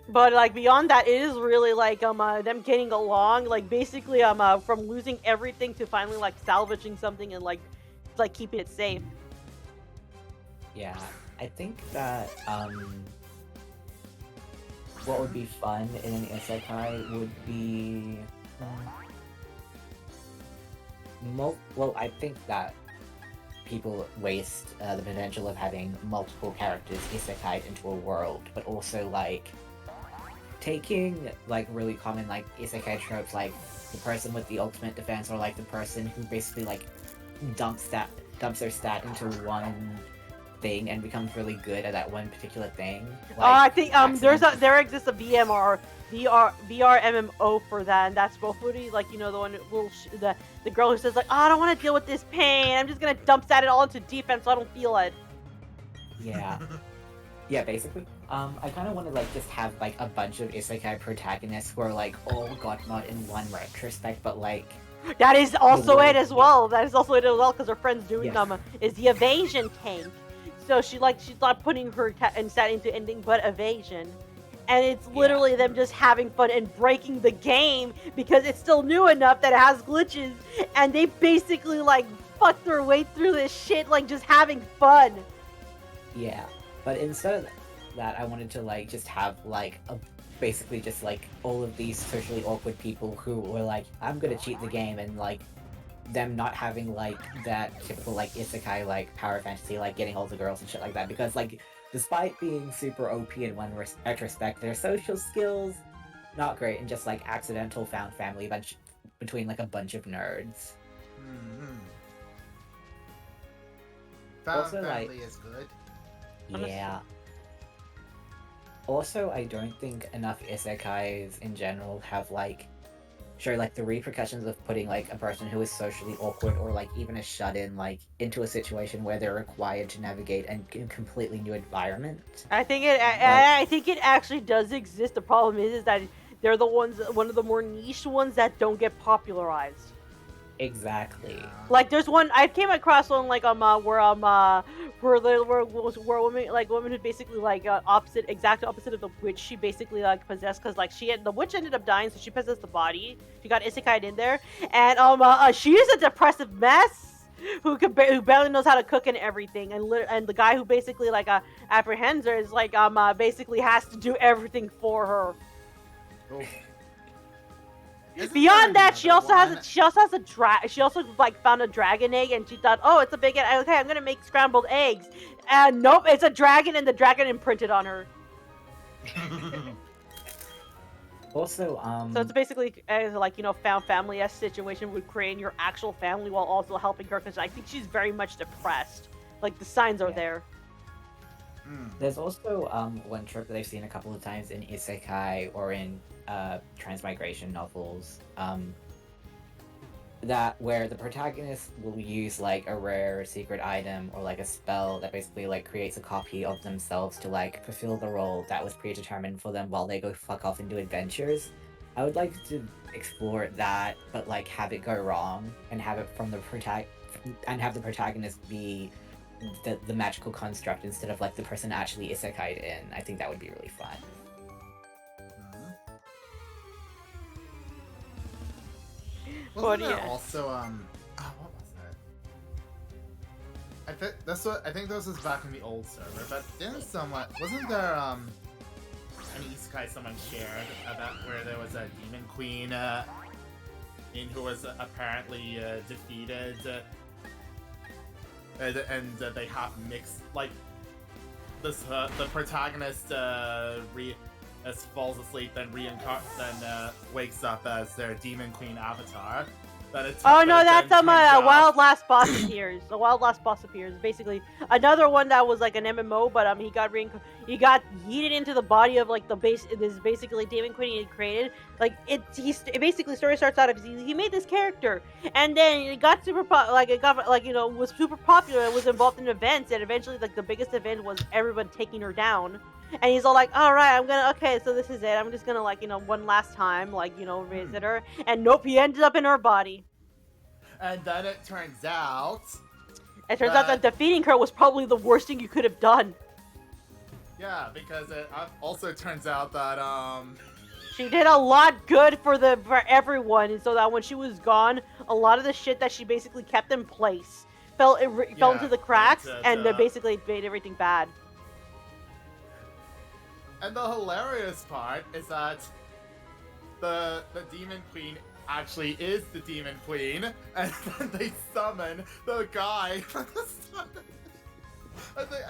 But like beyond that, it is really like them getting along. Like basically from losing everything to finally like salvaging something and like keeping it safe. Yeah, I think that what would be fun in an isekai would be well, I think that people waste the potential of having multiple characters isekai into a world, but also like taking like really common like isekai tropes, like the person with the ultimate defense, or like the person who basically like dumps their stat into one thing and becomes really good at that one particular thing. Like I think there exists a VR MMO for that, and that's Rofuri, like the one the girl who says like, oh, I don't want to deal with this pain. I'm just gonna dump that all into defense so I don't feel it. Yeah. Yeah, basically. I kind of want to like just have like a bunch of isekai protagonists who are like all got not in one retrospect, but like that is also it as yeah. well. That is also it as well because her friend's doing Yes. is the evasion tank, so she's not putting her instead into anything but evasion, and it's literally Yeah. them just having fun and breaking the game because it's still new enough that it has glitches, and they basically like fuck their way through this shit like just having fun. Yeah. But instead of that, I wanted to like just have like a basically just like all of these socially awkward people who were like, I'm gonna cheat the game, and like them not having like that typical like isekai like power fantasy like getting all the girls and shit like that, because like despite being super OP in one retrospect, their social skills not great, and just like accidental found family bunch between like a bunch of nerds. Mm-hmm. Found Also, family like, is good. yeah. Also, I don't think enough isekais in general have like sure like the repercussions of putting like a person who is socially awkward or like even a shut-in like into a situation where they're required to navigate a completely new environment. I think it actually does exist. The problem is that they're one of the more niche ones that don't get popularized. Exactly. Yeah. Like there's one I came across one like where women who basically like exact opposite of the witch she basically like possessed, because like the witch ended up dying, so she possessed the body. She got isekai'd in there, and she is a depressive mess who barely knows how to cook and everything, and the guy who basically like apprehends her is like basically has to do everything for her. Oh. Isn't there Beyond that, she another also one? she also like found a dragon egg, and she thought, oh, it's a big egg. Okay, I'm gonna make scrambled eggs. And nope, it's a dragon, and the dragon imprinted on her. Also, So it's basically like found family-esque situation with creating your actual family while also helping her, because I think she's very much depressed. Like the signs are Yeah. there. There's also one trope that I've seen a couple of times in isekai or in transmigration novels, that where the protagonist will use like a rare secret item or like a spell that basically like creates a copy of themselves to like fulfill the role that was predetermined for them while they go fuck off and do adventures. I would like to explore that, but like have it go wrong and have it from the and have the protagonist be the magical construct instead of like the person actually isekai'd in. I think that would be really fun. Wasn't there yeah. also what was that? I think this was back in the old server, but wasn't there an isekai someone shared about where there was a demon queen who was apparently defeated, and they have mixed like this the protagonist falls asleep, then wakes up as their demon queen avatar. Oh no, that's a Wild Last Boss appears. The Wild Last Boss appears. Basically, another one that was like an MMO, but he got yeeted into the body of like this basically demon queen he created. Like basically story starts out as he made this character, and then it got was super popular and was involved in events, and eventually like the biggest event was everyone taking her down. And he's all like, all right, okay, so this is it. I'm just gonna like, one last time, like, visit her. And nope, he ended up in her body. And then it turns out that defeating her was probably the worst thing you could have done. Yeah, because it also turns out that She did a lot good for everyone, and so that when she was gone, a lot of the shit that she basically kept in place fell into the cracks, and basically made everything bad. And the hilarious part is that the Demon Queen actually is the Demon Queen, and then they summon the guy from the start.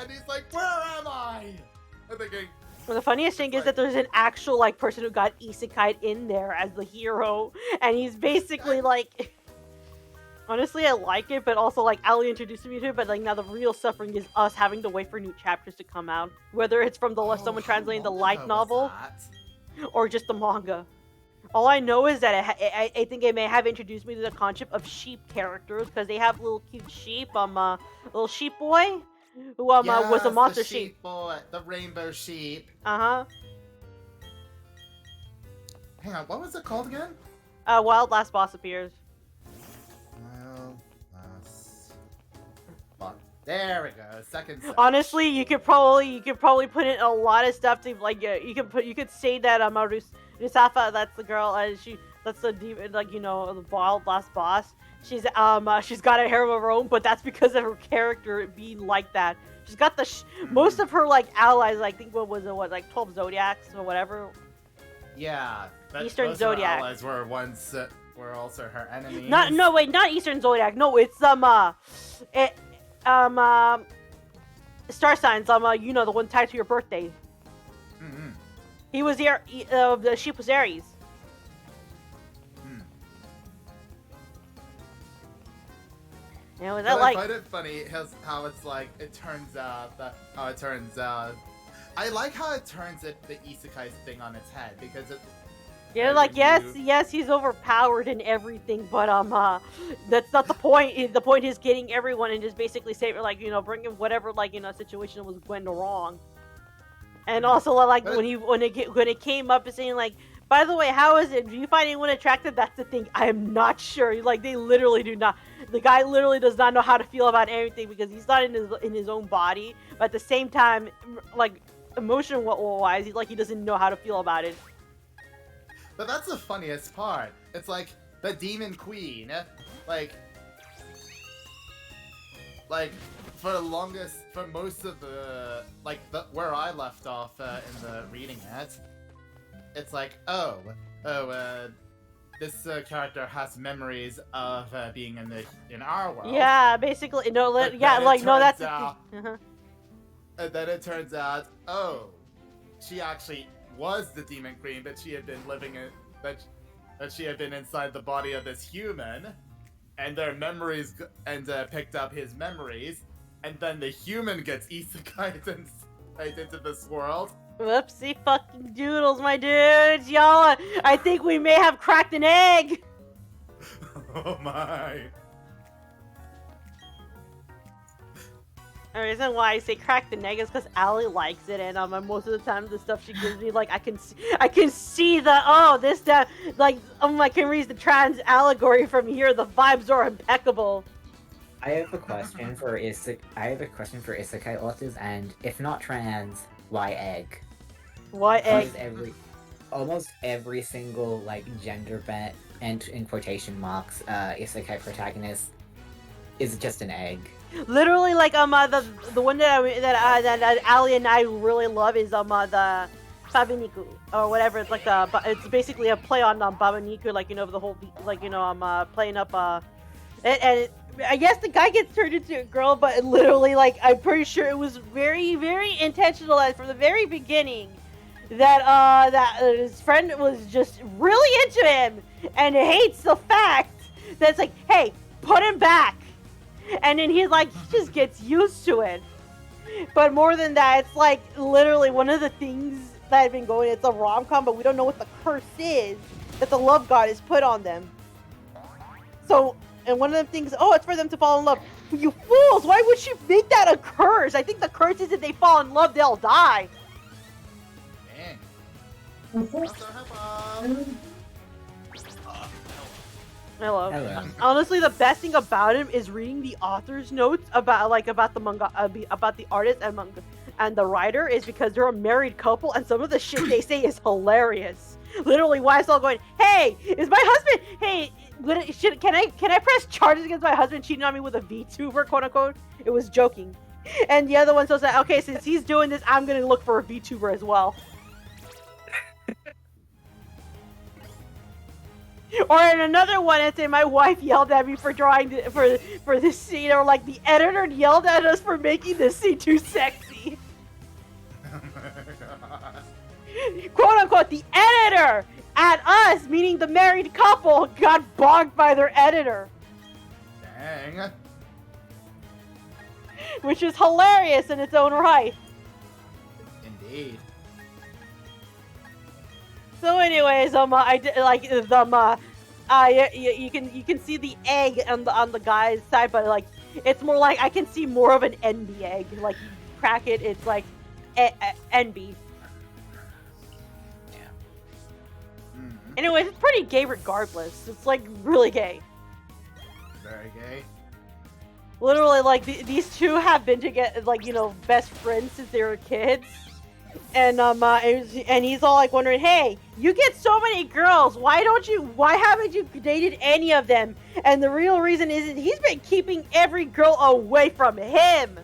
And he's like, "Where am I?" I'm thinking. Well, the funniest thing is that there's an actual like person who got isekai'd in there as the hero, and he's basically like. Honestly, I like it, but also like Ali introduced me to it. But like now the real suffering is us having to wait for new chapters to come out, whether it's from someone translating the light novel or just the manga. All I know is that I think it may have introduced me to the concept of sheep characters because they have little cute sheep. Little sheep boy who was a monster the sheep boy, the rainbow sheep. Uh-huh. Hang on, what was it called again? Wild Last Boss appears. Wild Last Boss. There we go. Second. Honestly, you could probably put in a lot of stuff to like you could say that Rusafa, that's the girl, that's the demon, like, you know, the wild last boss. She's got a hair of her own, but that's because of her character being like that. She's got the most of her like allies. I think like 12 zodiacs or whatever. Yeah, Eastern most Zodiac. Of her allies were also her enemies. Not Eastern Zodiac. No, it's star signs. You know, the one tied to your birthday. Mm-hmm. He was the sheep was Aries. You know, I find it funny how it's like it turns out. I like how it turns the isekai thing on its head because it. Yeah, like yes, he's overpowered and everything, but that's not the point. The point is getting everyone and just basically say like, you know, bring in whatever like, you know, situation was going wrong. And also like when it came up and saying like, by the way, how is it? Do you find anyone attractive? That's the thing. I am not sure. Like they literally do not. The guy literally does not know how to feel about anything because he's not in his own body. But at the same time, like emotion wise, he doesn't know how to feel about it. But that's the funniest part. It's like the Demon Queen, like for most of the where I left off in the reading it, it's like this character has memories of being in our world. Yeah, basically that's and then it turns out, she actually was the Demon Queen, but she had been that she had been inside the body of this human, and their memories picked up his memories, and then the human gets isekai'd into this world. Whoopsie fucking doodles, my dudes, y'all. I think we may have cracked an egg. Oh my. The reason why I say crack the egg is because Ali likes it, and most of the time the stuff she gives me, like I can see the I can read the trans allegory from here. The vibes are impeccable. I have a question for isekai authors, and if not trans, why egg? Why egg? Almost every single like gender bent and in quotation marks isekai protagonist is just an egg. Literally, like the one that Ali and I really love is the Babaniku or whatever. It's like it's basically a play on Babaniku, like, you know, the whole like, you know, playing up and I guess the guy gets turned into a girl, but literally, like, I'm pretty sure it was very, very intentional from the very beginning that his friend was just really into him and hates the fact that it's like, hey, put him back. And then he just gets used to it. But more than that, it's like literally one of the things that had been going, it's a rom-com, but we don't know what the curse is that the love god has put on them. So, and one of the things, it's for them to fall in love. You fools, why would you make that a curse? I think the curse is if they fall in love, they'll die. Dang. Hello. Hello. Honestly, the best thing about him is reading the author's notes about the manga, about the artist and the writer is because they're a married couple, and some of the shit they say is hilarious. Literally, wives all going, "Hey, is my husband? Hey, can I press charges against my husband cheating on me with a VTuber, quote unquote?" It was joking, and the other one so said, "Okay, since he's doing this, I'm gonna look for a VTuber as well." Or in another one, it's say my wife yelled at me for drawing for this scene, or like the editor yelled at us for making this scene too sexy. Oh my god. Quote unquote, the editor at us, meaning the married couple, got bogged by their editor, Dang. which is hilarious in its own right. Indeed. So, anyways, I did like you can see the egg on the guy's side, but like it's more like I can see more of an NB egg. Like you crack it, it's like NB. Anyways, it's pretty gay regardless. It's like really gay. Very gay. Literally, like these two have been together, like, you know, best friends since they were kids. And and he's all like wondering, "Hey, you get so many girls. Why haven't you dated any of them?" And the real reason is that he's been keeping every girl away from him.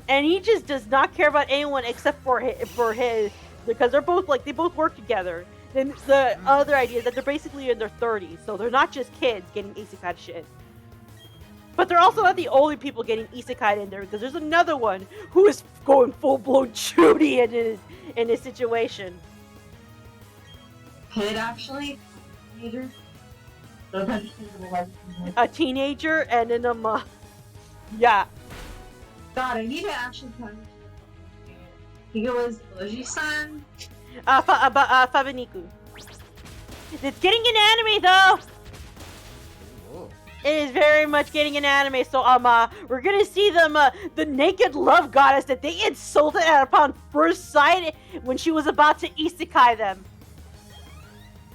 And he just does not care about anyone except for his because they both work together. Then the other idea is that they're basically in their 30s, so they're not just kids getting isekai shit. But they're also not the only people getting isekai in there, because there's another one who is going full-blown Judy in his situation. Kid, actually? Teenager? A teenager, and then yeah. God, I need to actually find. I think it was Oji-san. Fabiniku. It's getting an anime though. Ooh. It is very much getting an anime. So we're gonna see them the naked love goddess that they insulted upon first sight when she was about to isekai them.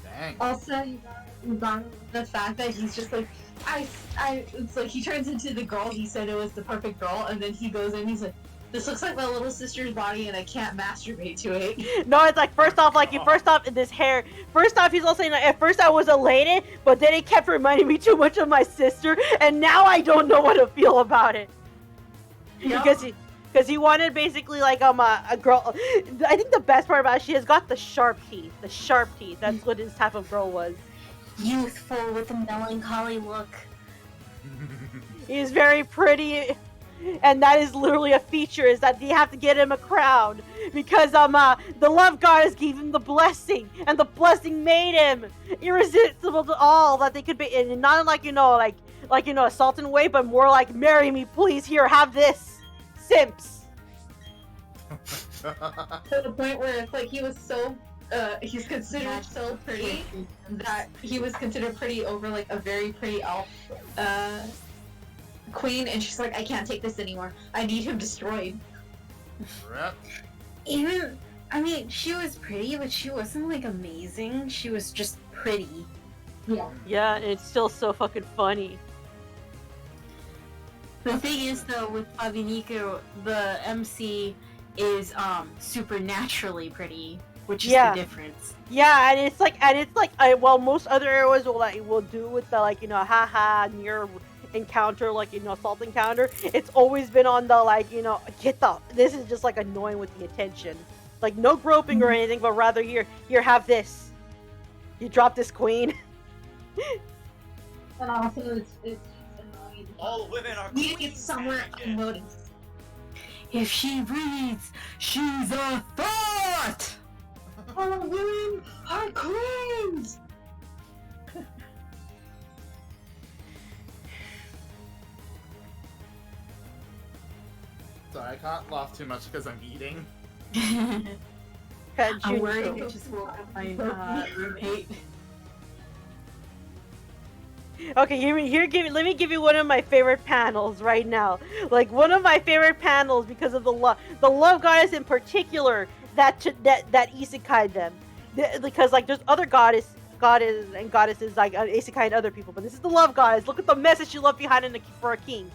Dang. Also, you got the fact that he's just like, it's like he turns into the girl he said it was the perfect girl, and then he goes in, he's like, "This looks like my little sister's body, and I can't masturbate to it." No, it's like first off, this hair. First off, he's also saying, like, at first I was elated, but then it kept reminding me too much of my sister, and now I don't know what to feel about it. Yep. Because he wanted basically like a girl. I think the best part about it, she has got the sharp teeth. The sharp teeth. That's what his type of girl was. Youthful with a melancholy look. He's very pretty. And that is literally a feature, is that you have to get him a crown, because the love goddess gave him the blessing, and the blessing made him irresistible to all that they could be, and not like a sultan way, but more like, "Marry me, please. Here, have this, simps." To the point where it's like he was so, he's considered so pretty that he was considered pretty over like a very pretty elf, queen, and she's like, "I can't take this anymore. I need him destroyed." Rip. Even, I mean, she was pretty, but she wasn't like amazing. She was just pretty. Yeah. Yeah, and it's still so fucking funny. The thing is, though, with Fabiniku, the MC is supernaturally pretty, which is Yeah. the difference. Yeah, and it's like, well, most other areas will do with the haha near encounter, assault encounter. It's always been on the this is just annoying with the attention, no groping or anything, but rather here have this. You drop this queen. And also, it's annoying. All women are You need to get somewhere unnoticed. If she breathes, she's a thought! All women are queens! Sorry, I can't laugh too much because I'm eating. I'm worried I just woke up my roommate. Okay, let me give you one of my favorite panels right now. One of my favorite panels because of the love goddess in particular that isekai them. Because there's other goddesses isekai and other people, but this is the love goddess. Look at the message she left behind for a king.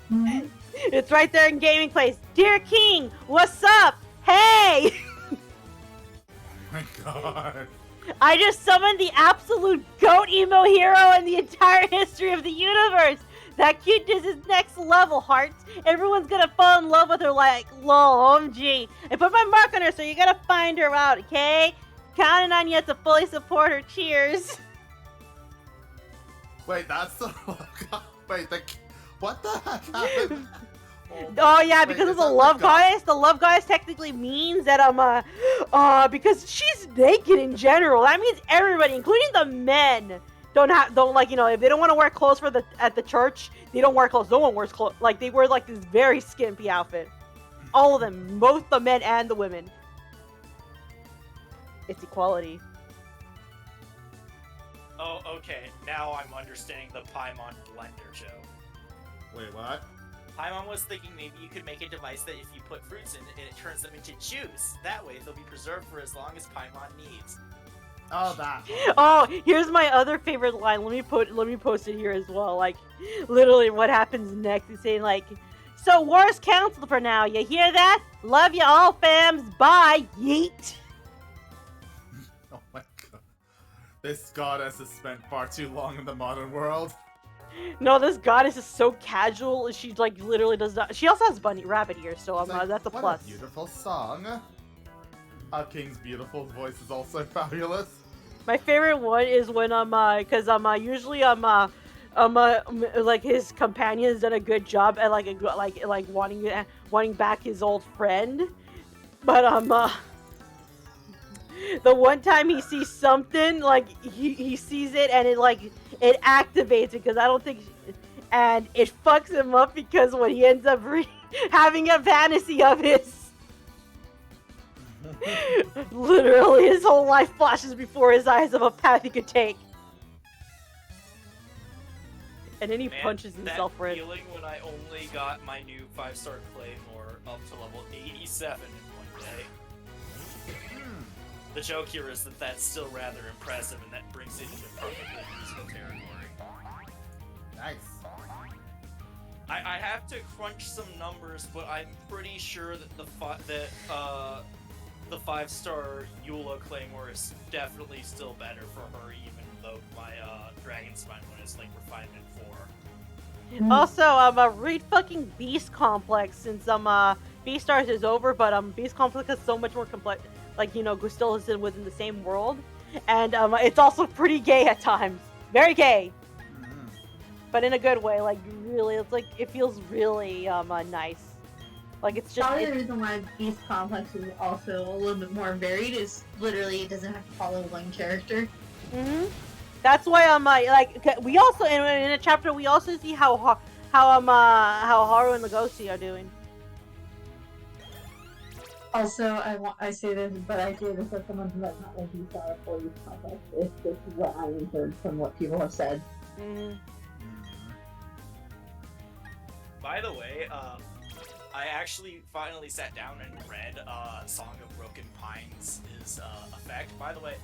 It's right there in Gaming Place. Dear King, what's up? Hey! Oh my god. I just summoned the absolute GOAT emo hero in the entire history of the universe! That cuteness is next level, hearts! Everyone's gonna fall in love with her like, lol, OMG. I put my mark on her, so you gotta find her out, okay? Counting on you to fully support her, cheers! Wait, that's the... Wait, what the heck happened? Oh yeah, Wait, because is of the that love god? goddess. The love goddess technically means that because she's naked in general. That means everybody, including the men, don't like, you know, if they don't want to wear clothes at the church, they don't wear clothes. No one wears clothes. Like they wear like this very skimpy outfit. All of them, both the men and the women. It's equality. Oh, okay. Now I'm understanding the Paimon blender joke. Wait, what? Paimon was thinking maybe you could make a device that if you put fruits in it turns them into juice. That way they'll be preserved for as long as Paimon needs. Oh, that. Oh, here's my other favorite line. Let me post it here as well. Like, literally, what happens next is saying like, "So worst counsel for now. You hear that? Love you all, fams. Bye, yeet." Oh my god. This goddess has spent far too long in the modern world. No, this goddess is so casual. She like literally does not. She also has rabbit ears, so It's like, that's a what plus. a beautiful song. King's beautiful voice is also fabulous. My favorite one is when because usually like his companion has done a good job at like wanting back his old friend, but the one time he sees something, like he sees it and it activates it, because I don't think and it fucks him up, because when he ends up having a fantasy of his literally his whole life flashes before his eyes of a path he could take. And then he Man, punches himself that for it. feeling when I only got my new 5-star Claymore up to level 87 in one day. The joke here is that that's still rather impressive, and that brings it into perfectly useful territory. Nice. I have to crunch some numbers, but I'm pretty sure that the 5-star Eula Claymore is definitely still better for her, even though my Dragon Spine one is like refinement 4. Also, read fucking Beast Complex, since Beastars is over, but Beast Complex is so much more complex. Like, you know, still is within the same world, and it's also pretty gay at times. Very gay, but in a good way. Like, really, it's like it feels really nice. Like, it's just Probably the reason why Beast Complex is also a little bit more varied is literally it doesn't have to follow one character. That's why we also in a chapter we also see how Haru and Legoshi are doing. Also, I say this, but I say this as someone who has not read Beast or Beast Complex. It's just what I heard from what people have said. By the way, I actually finally sat down and read Song of Broken Pines' effect. By the way,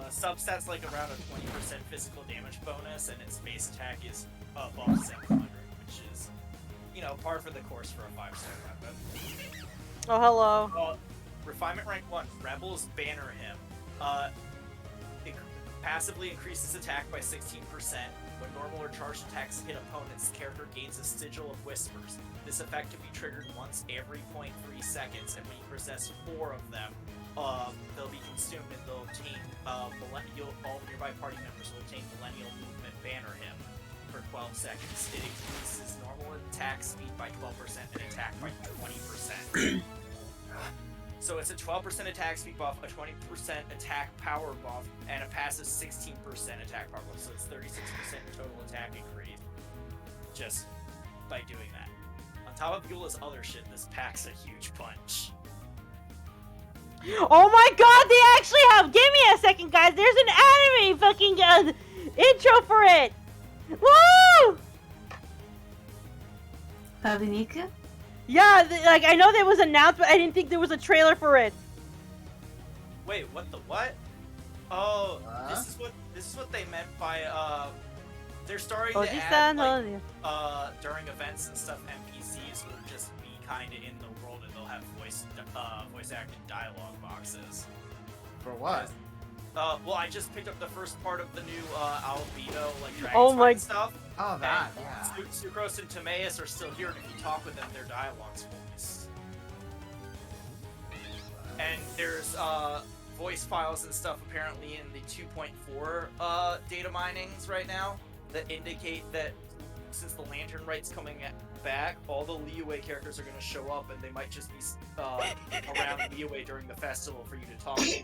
substats like around a 20% physical damage bonus, and its base attack is above 700, which is, you know, par for the course for a 5-star weapon. Oh, hello. Refinement rank 1, Rebels banner him. It passively increases attack by 16%. When normal or charged attacks hit opponents, the character gains a sigil of whispers. This effect can be triggered once every 0.3 seconds, and when you possess 4 of them, they'll be consumed and they'll obtain all nearby party members will obtain Millennial Movement banner him for 12 seconds. It increases normal attack speed by 12% and attack by 20%. So it's a 12% attack speed buff, a 20% attack power buff, and a passive 16% attack power buff. So it's 36% total attack increase just by doing that. On top of Eula's other shit, this packs a huge punch. Oh my god, they actually have. Give me a second, guys. There's an anime fucking intro for it. Woo! Pavinika? Yeah, like I know there was announced, but I didn't think there was a trailer for it. Wait, what the what? Oh, Huh? this is what they meant by They're starting Oh, to just add, that, like, huh? during events and stuff, NPCs will just be kind of in the world, and they'll have voice acted dialogue boxes. For what? Well, I just picked up the first part of the new Albedo, like, Dragon's Oh my- Fight stuff. Oh, that, And yeah. Sucrose and Timaeus are still here, and if you talk with them, their dialogue's voiced. And there's voice files and stuff apparently in the 2.4 data minings right now that indicate that since the Lantern Right's coming back, all the Liyue characters are going to show up, and they might just be around Liyue during the festival for you to talk to.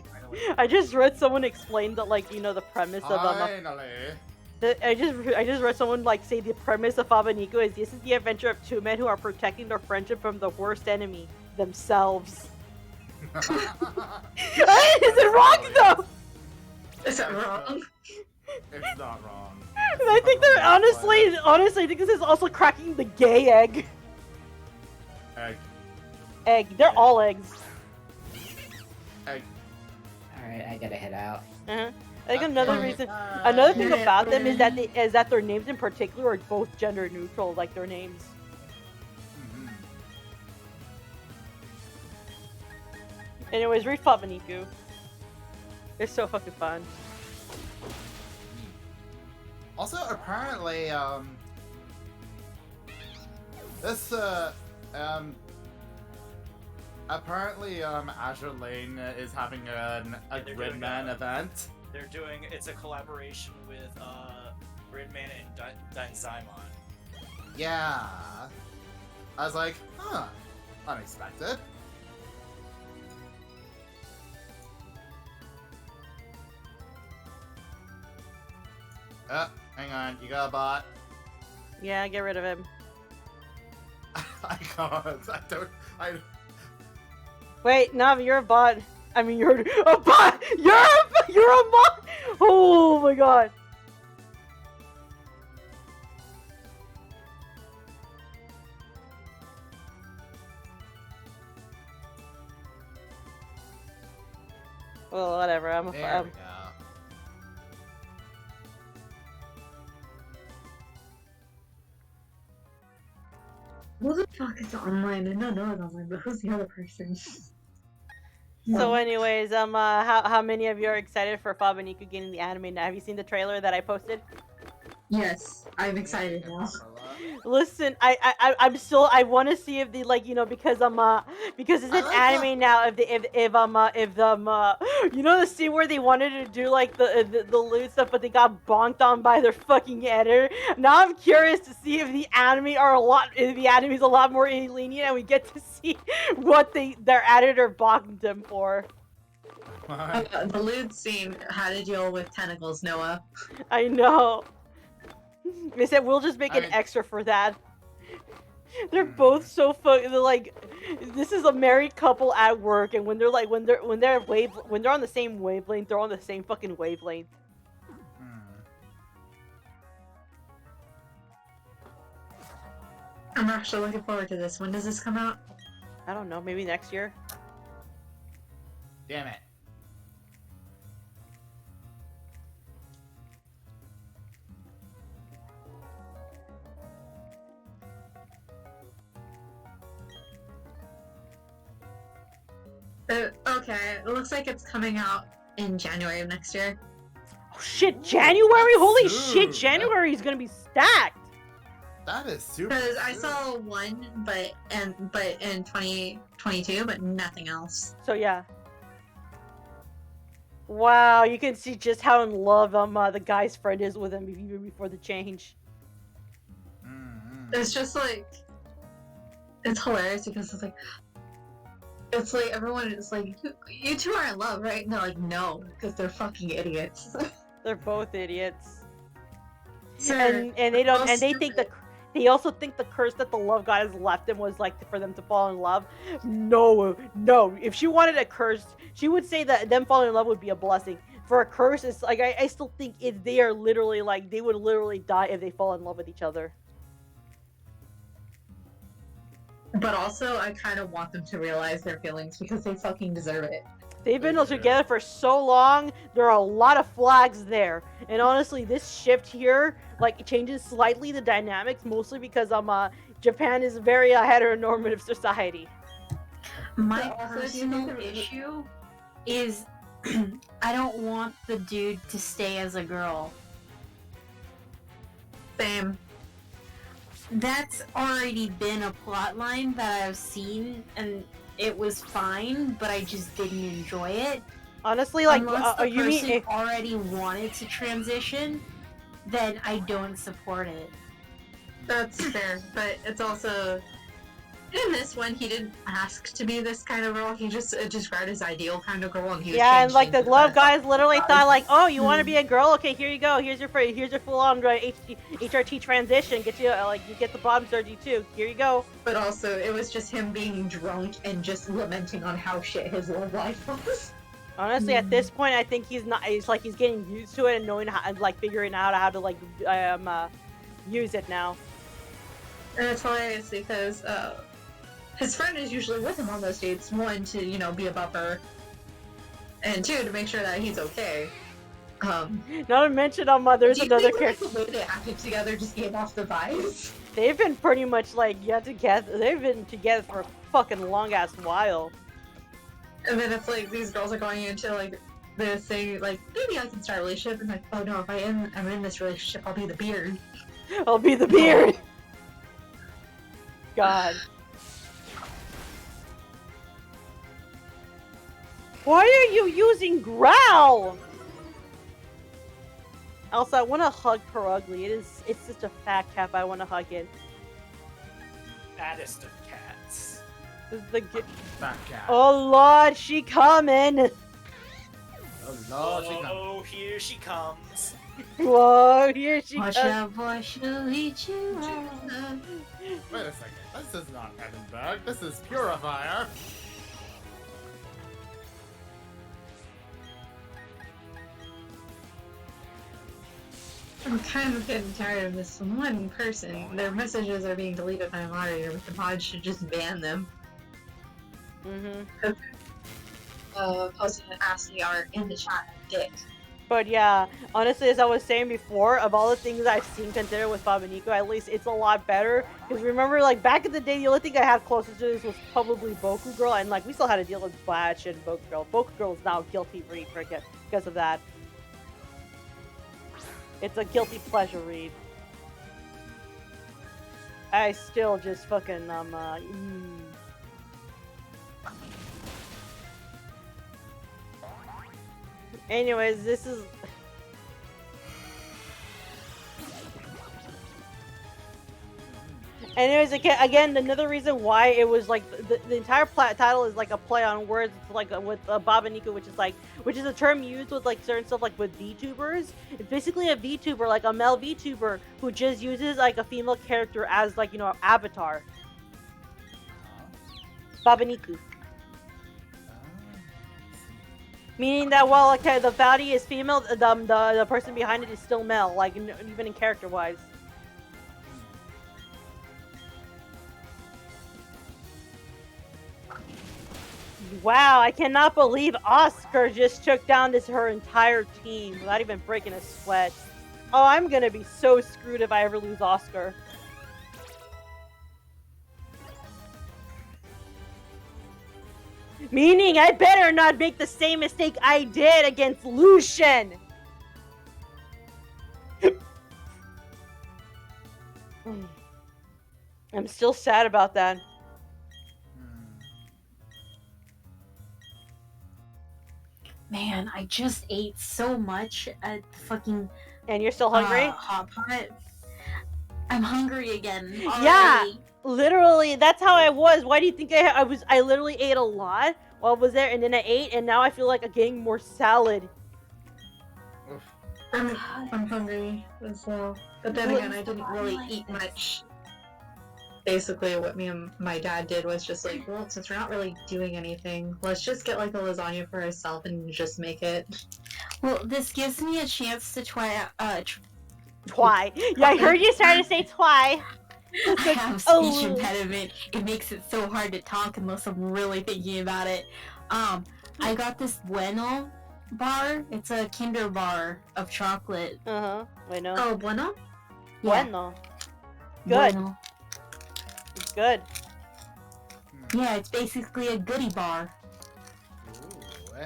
I just read someone explain that, like, you know, the premise of Finally. I just read someone like say the premise of Abanico is this is the adventure of two men who are protecting their friendship from the worst enemy, themselves. Is it wrong though? Is that wrong? It's not wrong. I think they're honestly, I think this is also cracking the gay egg. Egg. They're all eggs. Egg. Alright, I gotta head out. I think another thing about them is that their names in particular are both gender neutral, like their names. Mhm. Anyways, read Fabaniku. They're so fucking fun. Also, apparently, Azure Lane is having a they're doing Gridman event. They're doing, it's a collaboration with Gridman and Dainzaimon. Yeah. I was like, huh, unexpected. Hang on, you got a bot? Yeah, get rid of him. I can't, Wait, Navi, you're a bot. I mean, you're a bot! You're a bot! Oh my god. Well, whatever, there we go. Who the fuck is online? I don't know it's online, but who's the other person? So anyways, how many of you are excited for Fabaniku getting the anime now? Have you seen the trailer that I posted? Yes, I'm excited now. Listen, I want to see if the, like, you know, because because it's I an like anime now. You know the scene where they wanted to do like the loot stuff, but they got bonked on by their fucking editor. Now I'm curious to see if the anime is a lot more lenient, and we get to see what their editor bonked them for. The lewd scene had to deal with tentacles, Noah. I know. They said we'll just make I an mean- extra for that. They're both so they're like, this is a married couple at work, and when they're on the same wavelength, they're on the same fucking wavelength. I'm actually looking forward to this. When does this come out? I don't know, maybe next year. Damn it. Okay, it looks like it's coming out in January of next year. Oh shit, January! Holy shit, Soon. January is gonna be stacked. That is super. Because I soon. saw one, but in 2022, but nothing else. So yeah. Wow, you can see just how in love the guy's friend is with him even before the change. It's just like, it's hilarious because it's like everyone is like, you two are in love, right? And they're like, no, because they're fucking idiots. They're both idiots. Sir, And they don't, both and they think stupid. they also think the curse that the love goddess left them was like for them to fall in love. No. If she wanted a curse, she would say that them falling in love would be a blessing. For a curse, it's like I still think they are literally like they would literally die if they fall in love with each other. But also, I kind of want them to realize their feelings because they fucking deserve it. They've been Yeah. together for so long. There are a lot of flags there, and honestly, this shift here like it changes slightly the dynamics, mostly because Japan is a very heteronormative society. My But also, if you personal think of it- issue is I don't want the dude to stay as a girl. Same. That's already been a plot line that I've seen, and it was fine, but I just didn't enjoy it. Honestly, like, Unless the you person mean already wanted to transition, then I don't support it. That's fair, but it's also in this one he didn't ask to be this kind of girl. He just described his ideal kind of girl, and he was yeah, and changed like the into glove that. guys literally thought like, oh, you want to be a girl? Okay, here you go. Here's your full-on HRT transition. Get you you get the bottom surgery too. Here you go. But also, it was just him being drunk and just lamenting on how shit his love life was. Honestly, at this point, I think he's not. It's like he's getting used to it and knowing how, and like figuring out how to use it now. And it's hilarious because his friend is usually with him on those dates. One, to be a buffer, and two, to make sure that he's okay. Not to mention, there's do you another think character. the way they acted together just gave off the vibes? They've been pretty much like together. They've been together for a fucking long ass while. And then it's like these girls are going into like this thing, like maybe I can start a relationship, and like, oh no, if I'm in this relationship, I'll be the beard. I'll be the beard. God. Why are you using growl? Also, I want to hug her ugly. It's just a fat cat. I want to hug it. Fattest of cats. This is the Fat cat. oh Lord, she coming. Oh, Lord, she comes. Oh, here she comes. Whoa, here she Watch comes. out, boy, she'll eat you up. Wait a second. This is not Edinburgh. This is Purifier. I'm kind of getting tired of this one person. Their messages are being deleted by a moderator, but the mod should just ban them. Mm-hmm. Posting an ASCII art in the chat, dick. But yeah, honestly, as I was saying before, of all the things I've seen considered with Babanico, at least it's a lot better. Because remember, like, back in the day, the only thing I had closest to this was probably Boku Girl, and, like, we still had to deal with Batch and Boku Girl. Boku Girl is now guilty read because of that. It's a guilty pleasure read. I still just fucking, Anyways, this is... Anyways, again, another reason why it was like the entire title is like a play on words. It's like with Babanico, which is a term used with like certain stuff like with VTubers. It's basically a VTuber, like a male VTuber who just uses like a female character as like avatar. Babanico. Meaning that while like the baddie is female, the person behind it is still male, like even in character wise. Wow, I cannot believe Oscar just took down her entire team without even breaking a sweat. Oh, I'm gonna be so screwed if I ever lose Oscar. Meaning I better not make the same mistake I did against Lucian! I'm still sad about that. Man, I just ate so much at the fucking And you're still hungry? hot pot. I'm hungry again. Yeah. already. Literally, that's how I was. Why do you think I literally ate a lot while I was there, and then I ate, and now I feel like I'm getting more salad. I'm hungry as well. But then again, I didn't really eat much. Basically, what me and my dad did was just like, well, since we're not really doing anything, let's just get like a lasagna for ourselves and just make it. Well, this gives me a chance to try. Twy. Yeah, I heard you started to say twy. I have a oh. speech impediment. It makes it so hard to talk unless I'm really thinking about it. I got this Bueno bar. It's a Kinder bar of chocolate. Wait, no. Oh, bueno? Yeah, Bueno. Good. Bueno. It's good. Yeah, it's basically a goodie bar. Ooh.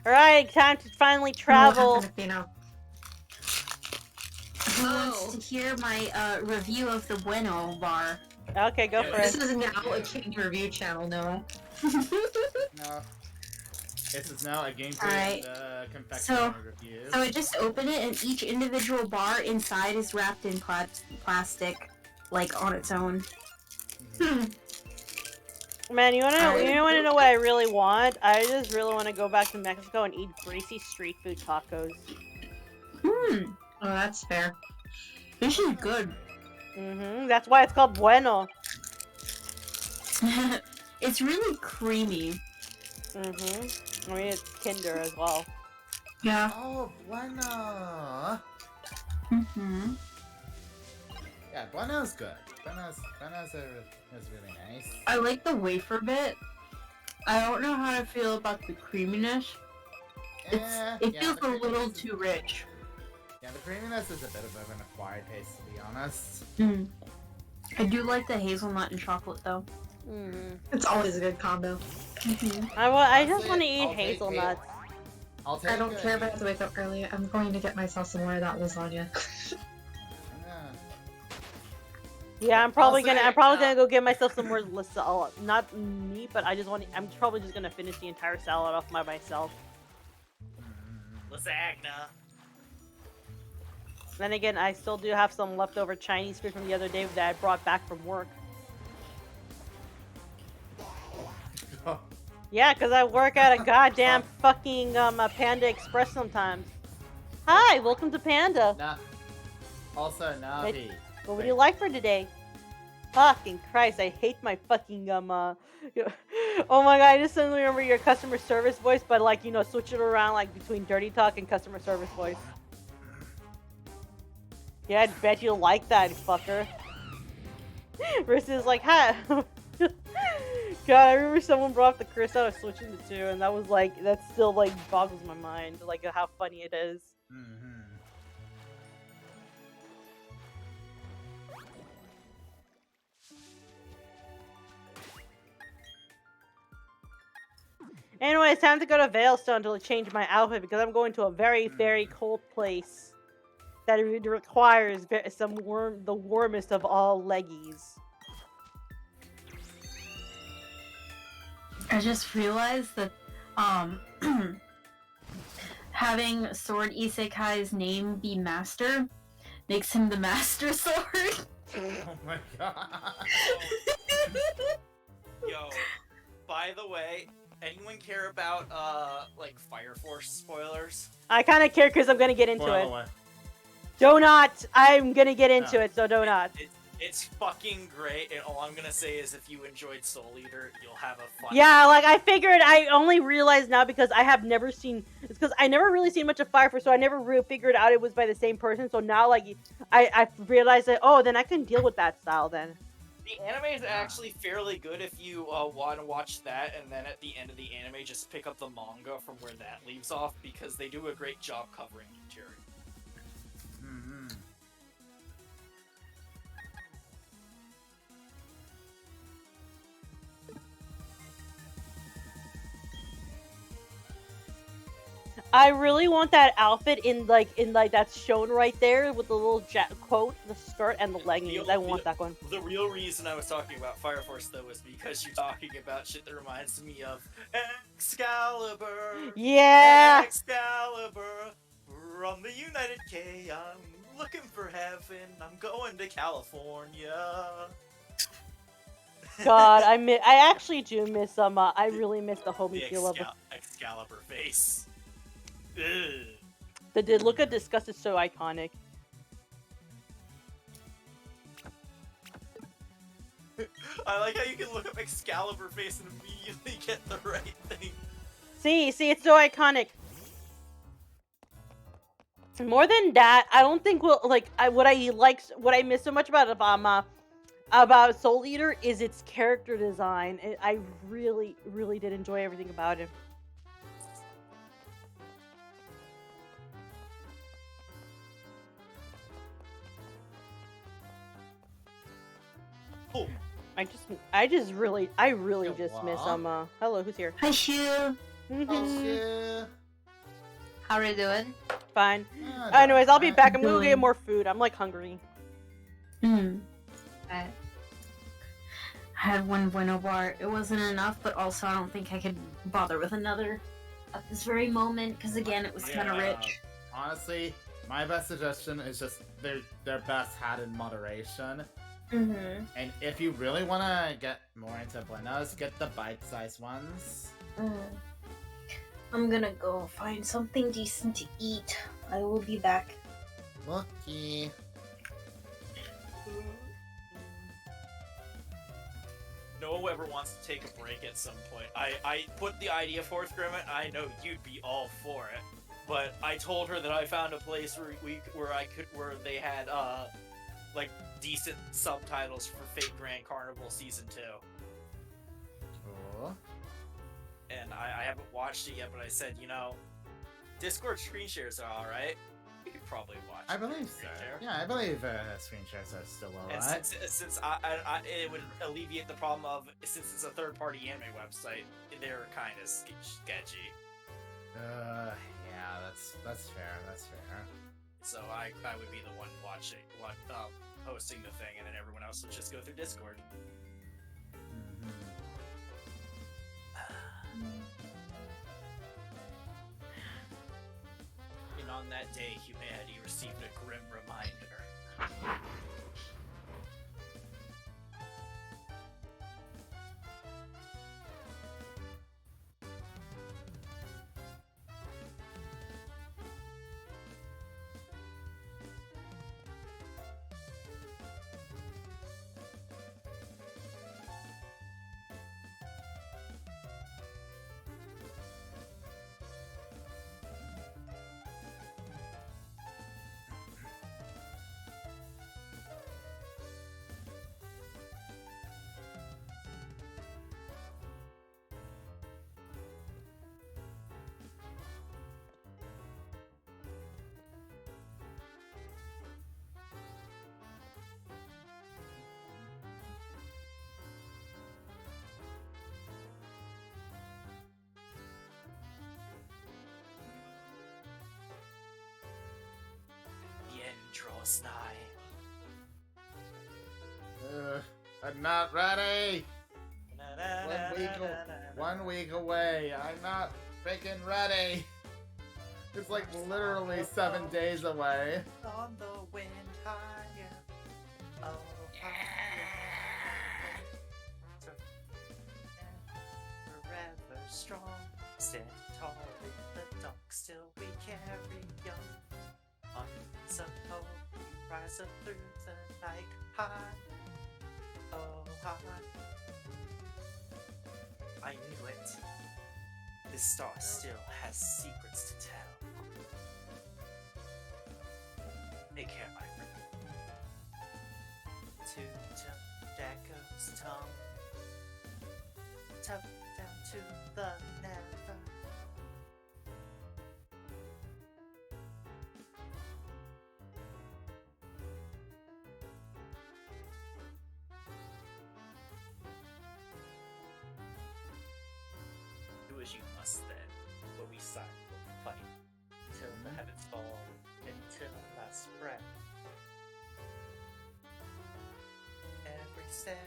Alright, time to finally What travel. happened to Pino? Who wants to hear my review of the Bueno bar? Okay, go Yeah, for This it. is now a King review channel, Noah. No. This is now a gameplay Alright. and confectionery review. So I just open it, and each individual bar inside is wrapped in plastic, like on its own. Man, you wanna I- know what I really want? I just really want to go back to Mexico and eat greasy street food tacos. Hmm, Oh, that's fair. this is good. That's why it's called Bueno. It's really creamy. I mean, it's Kinder as well. Yeah. Oh, bueno. Mm-hmm. Yeah, bueno's good. Bueno's is really nice. I like the wafer bit. I don't know how to feel about the creaminess. It Yeah, feels the a little creaminess is- too rich. Yeah, the creaminess is a bit of an acquired taste, to be honest. Mm. I do like the hazelnut and chocolate though. It's always a good combo. Mm-hmm. I just Honestly, want to eat I'll take hazelnuts. I'll take I don't care if I it. have to wake up early. I'm going to get myself some more of that lasagna. Yeah, I'm probably I'll say, gonna go get myself some more salad. Not me, but I'm probably just gonna finish the entire salad off by myself. Lasagna. Then again, I still do have some leftover Chinese food from the other day that I brought back from work. Yeah, because I work at a goddamn fucking Panda Express sometimes. Hi, welcome to Panda. Also, Navi. What would you like for today? Fucking Christ, I hate my fucking Oh my god, I just suddenly remember your customer service voice, but like, you know, switch it around like between dirty talk and customer service voice. Yeah, I bet you like that, fucker. Versus like, hi. God, I remember someone brought up the curse out of switching the two, and that was like, that still like boggles my mind, like how funny it is. Anyway, it's time to go to Veilstone to change my outfit because I'm going to a very, very cold place that requires the warmest of all leggies. I just realized that having Sword Isekai's name be Master makes him the Master Sword. Oh my god. Yo, by the way, anyone care about like Fire Force spoilers? I kind of care because I'm gonna get into Spoil it. away. Do not. I'm gonna get into it, so do not. It's fucking great, and all I'm gonna say is if you enjoyed Soul Eater, you'll have a fun Yeah, like I figured. I only realized now because I have never seen. It's because I never really seen much of Fire Force, so I never really figured out it was by the same person. So now, like, I realized that. Oh, then I can deal with that style then. The anime is actually fairly good if you want to watch that, and then at the end of the anime, just pick up the manga from where that leaves off, because they do a great job covering the material. I really want that outfit in like that's shown right there with the little coat, the skirt, and the leggings. I want that one. The real reason I was talking about Fire Force, though, is because you're talking about shit that reminds me of Excalibur. Yeah. Excalibur from the United K. I'm looking for heaven. I'm going to California. God, I actually do miss I really miss the homie The feel of Excalibur face. Ugh. the look of disgust is so iconic. I like how you can look up Excalibur face and immediately get the right thing. See, it's so iconic. More than that, I don't think what I miss so much about Soul Eater is its character design. I really, really did enjoy everything about it. I really Yeah, just miss what? hello, who's here? Hi, Shu. Oh shit. How are you doing? Fine. Ah, Anyways, I'll be alright. back. I'm gonna go get Doing. more food. I'm like hungry. Hmm. Alright. I had one Bueno bar. It wasn't enough, but also I don't think I could bother with another at this very moment because again, it was kind of Yeah. rich. Honestly, my best suggestion is just they're best had in moderation. Mm-hmm. And if you really want to get more into buenos, get the bite-sized ones. I'm gonna go find something decent to eat. I will be back. Lucky. No one ever wants to take a break at some point. I put the idea forth, Grimmett. I know you'd be all for it, but I told her that I found a place where they had like decent subtitles for Fate Grand Carnival Season 2. Cool. And I haven't watched it yet, but I said, Discord screen shares are alright. We could probably watch I it believe screen so. share. Yeah, I believe screen shares are still And alright. since it would alleviate the problem of, since it's a third-party anime website, they're kind of sketchy. Yeah, that's fair. That's fair. So I would be the one hosting the thing, and then everyone else would just go through Discord. Mhm. And on that day, humanity received a grim reminder. The end draws nigh. I'm not ready. 1 week away. I'm not freaking ready. It's like literally 7 days away. On the wind higher. Oh, forever strong. Stand tall in the dark, still we carry young. Arms of hope, we rise up through the night. High, oh high. I knew it. This star still has secrets to tell. Take care, my friend. To Jacko's tongue. Tuck down to the nether. Do as you must then, but we silent will fight till the heavens fall, until last breath. Every step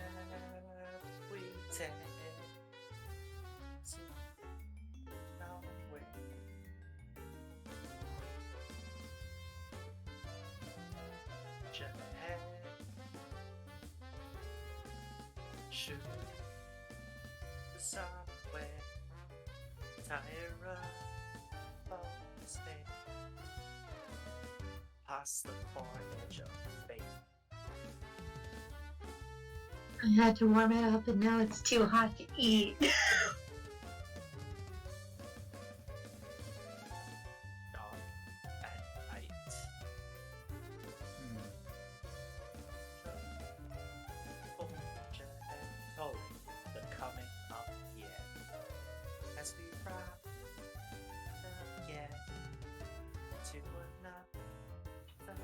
we take to our way. Jet ahead, shoot the subway, tire of state, past the far edge of fate. I had to warm it up, and now it's too hot to eat. Dog at night. Gently, the coming of the end. As we rock again to another.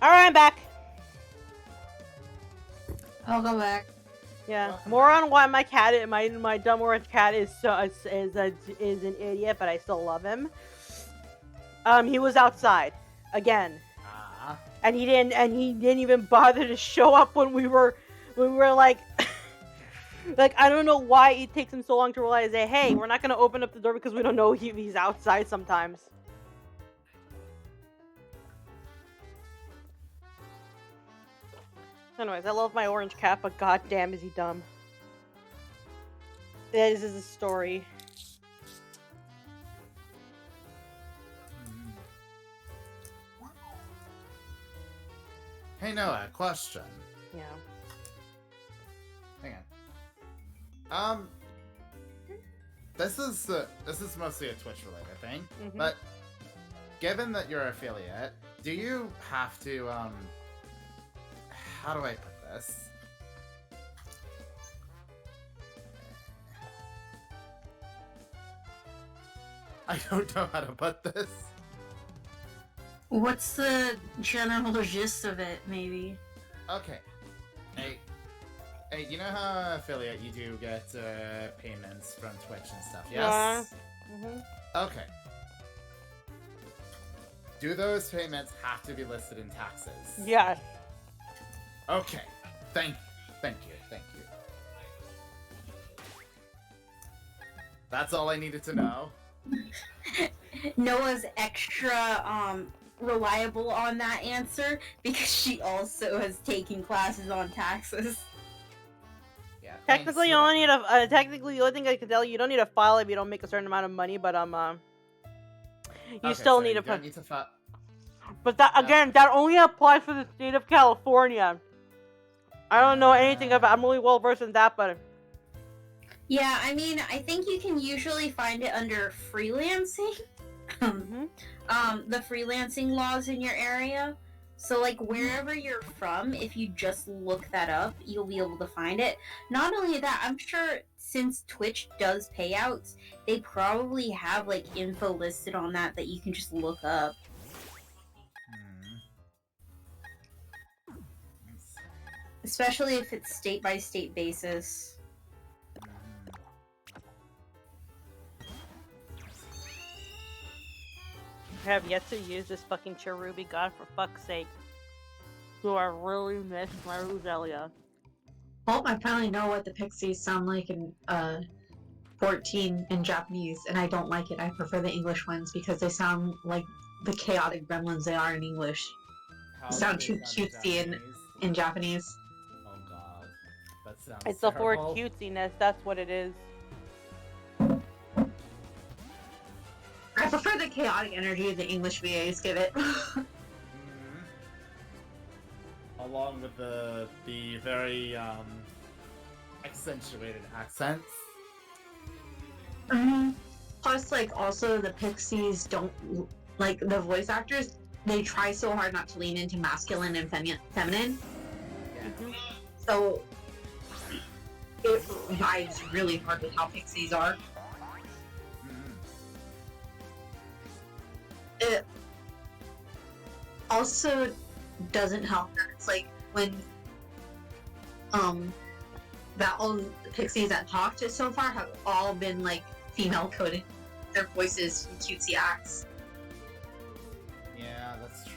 All right, I'm back. I'll go back. Yeah, Welcome more back. on why my cat, my dumb orange cat is an idiot, but I still love him. He was outside again, Ah. and he didn't even bother to show up when we were like, like I don't know why it takes him so long to realize that hey, we're not gonna open up the door because we don't know he's outside sometimes. Anyways, I love my orange cat, but goddamn is he dumb. This is a story. Hey Noah, question. Yeah. Hang on. This is mostly a Twitch related thing, Mhm. but given that you're an affiliate, do you have to how do I put this? I don't know how to put this. What's the general gist of it, maybe? Okay. Hey, you know how affiliate you do get payments from Twitch and stuff? Yes. Mhm. Okay. Do those payments have to be listed in taxes? Yes. Okay. Thank you. That's all I needed to know. Noah's extra reliable on that answer because she also has taken classes on taxes. Yeah. Technically, you only need a. Technically, the only thing I can tell you, you don't need to file if you don't make a certain amount of money, but you still need to put. Need to file. But that again, that only applies for the state of California. I don't know anything about. I'm only well versed in that, but Yeah, I mean, I think you can usually find it under freelancing. The freelancing laws in your area. So, like, wherever you're from, if you just look that up, you'll be able to find it. Not only that, I'm sure since Twitch does payouts, they probably have, like, info listed on that you can just look up. Especially if it's state-by-state basis. I have yet to use this fucking Cherubi. God, for fuck's sake. Do I really miss my Roselia? Well, I finally know what the pixies sound like in 14 in Japanese, and I don't like it. I prefer the English ones because they sound like the chaotic gremlins they are in English. How Sound do they too sound cutesy in Japanese. Oh god. That sounds It's the for terrible. cutesiness. That's what it is. I prefer the chaotic energy the English VAs give it. Along with the very accentuated accents. Plus, like, also the pixies don't like the voice actors. They try so hard not to lean into masculine and feminine. So it rides really hard with how pixies are. It also doesn't help that it's like when that all the pixies that talked so far have all been like female coded, their voices and cutesy acts. Yeah, that's true.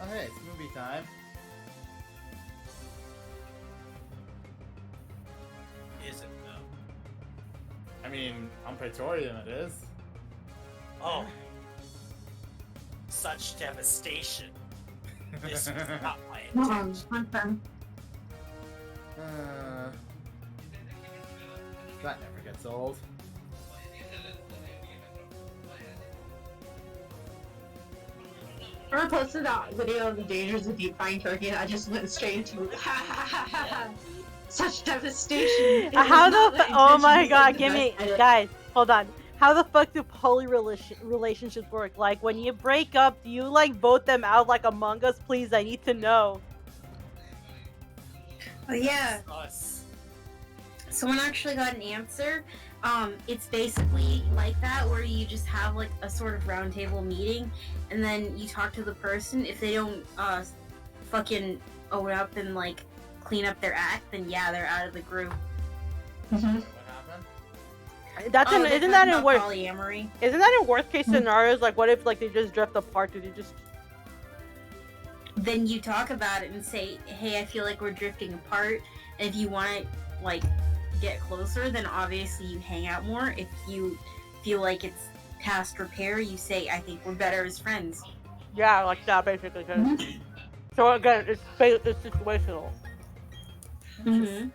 Okay, it's movie time. Is it though? I mean, on Praetorium it is. Oh. Such devastation. This was not my intention. That never gets old. I posted that video of the dangers of deep frying turkey and I just went straight into such devastation. It was How not the my oh my intention to god, send the give me best edit. guys, hold on. How the fuck do poly relationships work? Like when you break up, do you like vote them out like Among Us? Please, I need to know. Oh yeah. Us. Someone actually got an answer. It's basically like that, where you just have like a sort of roundtable meeting, and then you talk to the person. If they don't fucking own up and like clean up their act, then yeah, they're out of the group. What happened? That's They're isn't that talking in about worst? polyamory? Isn't that in worst case scenarios? Like, what if like they just drift apart? Do they just? Then you talk about it and say, hey, I feel like we're drifting apart, and if you want to like get closer, then obviously you hang out more. If you feel like it's past repair, you say, I think we're better as friends. Yeah, like that basically. So again, it's situational. Mm-hmm.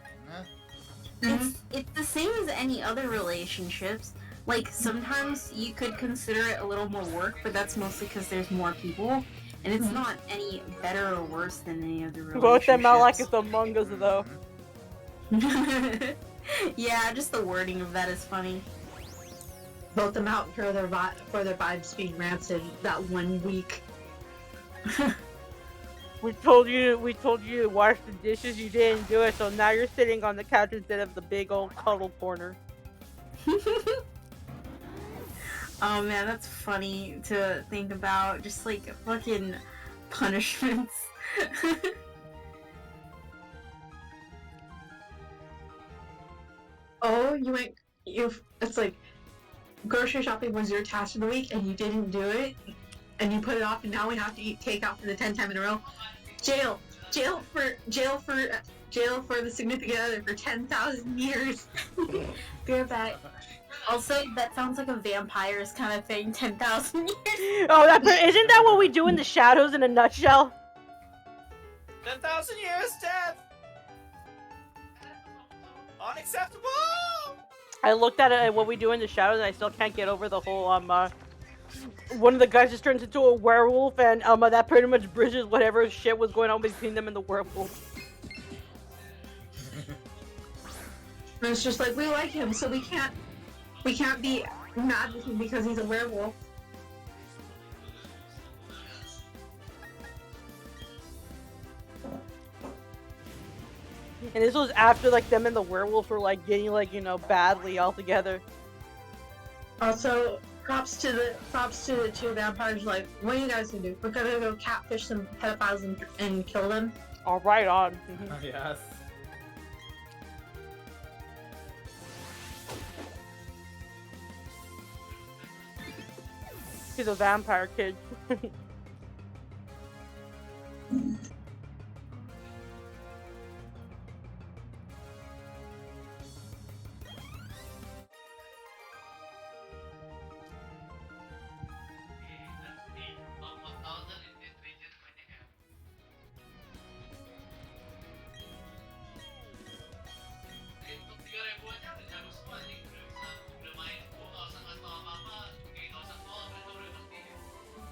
Eh, It's the same as any other relationships. Like, sometimes you could consider it a little more work, but that's mostly because there's more people, and it's not any better or worse than any other relationship. Both them out like it's Among Us though. Yeah, just the wording of that is funny. Vote them out for their vibes being rancid that 1 week. We told you to wash the dishes. You didn't do it, so now you're sitting on the couch instead of the big old cuddle corner. Oh man, that's funny to think about. Just like fucking punishments. Oh, it's like grocery shopping was your task for the week and you didn't do it and you put it off and now we have to eat takeout for the 10th time in a row. Jail for the significant other for 10,000 years. Be right back. Also, that sounds like a vampires kind of thing. 10,000 years. Oh, isn't that what we do in the shadows in a nutshell? 10,000 years death. Unacceptable. I looked at what we do in the shadows, and I still can't get over the whole one of the guys just turns into a werewolf, and that pretty much bridges whatever shit was going on between them and the werewolf. And it's just like we like him, so we can't be mad with him because he's a werewolf. And this was after like them and the werewolves were like getting like badly all together. Also, props to the two vampires. Like, what are you guys gonna do? We're gonna go catfish some pedophiles and kill them. All right, on. Yes. He's a vampire kid.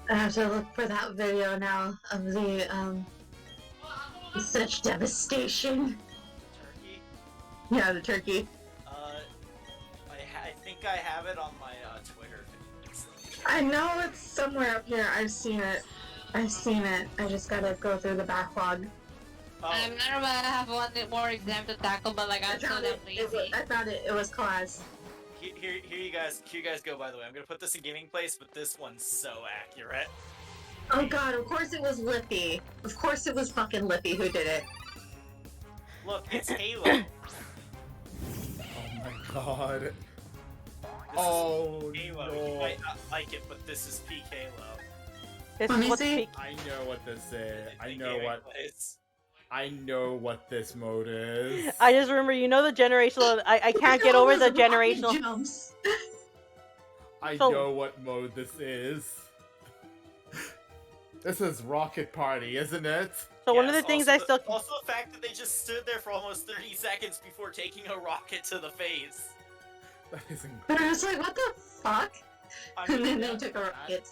I have to look for that video now of the such devastation. Turkey. Yeah, the turkey. I think I have it on my Twitter. I know it's somewhere up here. I've seen it. I just gotta go through the backlog. Oh, I'm not gonna have one more exam to tackle, but like I'm so damn lazy. I found it. It was class. here you guys go. By the way, I'm gonna put this in gaming place, but this one's so accurate. Oh god, of course it was Lippy. Of course it was fucking Lippy who did it. Look, it's Halo. Oh my god. This Oh is Halo. no. You might not like it, but this is peak Halo. This Let is me what's see. peak. I know what this is. It's I in know gaming what place. this mode is. I just remember, the generational. I can't get over the generational. Jumps. I So- know what mode this is. This is Rocket Party, isn't it? So one of the Yes, things also I still. Also the fact that they just stood there for almost 30 seconds before taking a rocket to the face. That is But I was like, what the fuck? I And then mean, they took a rocket.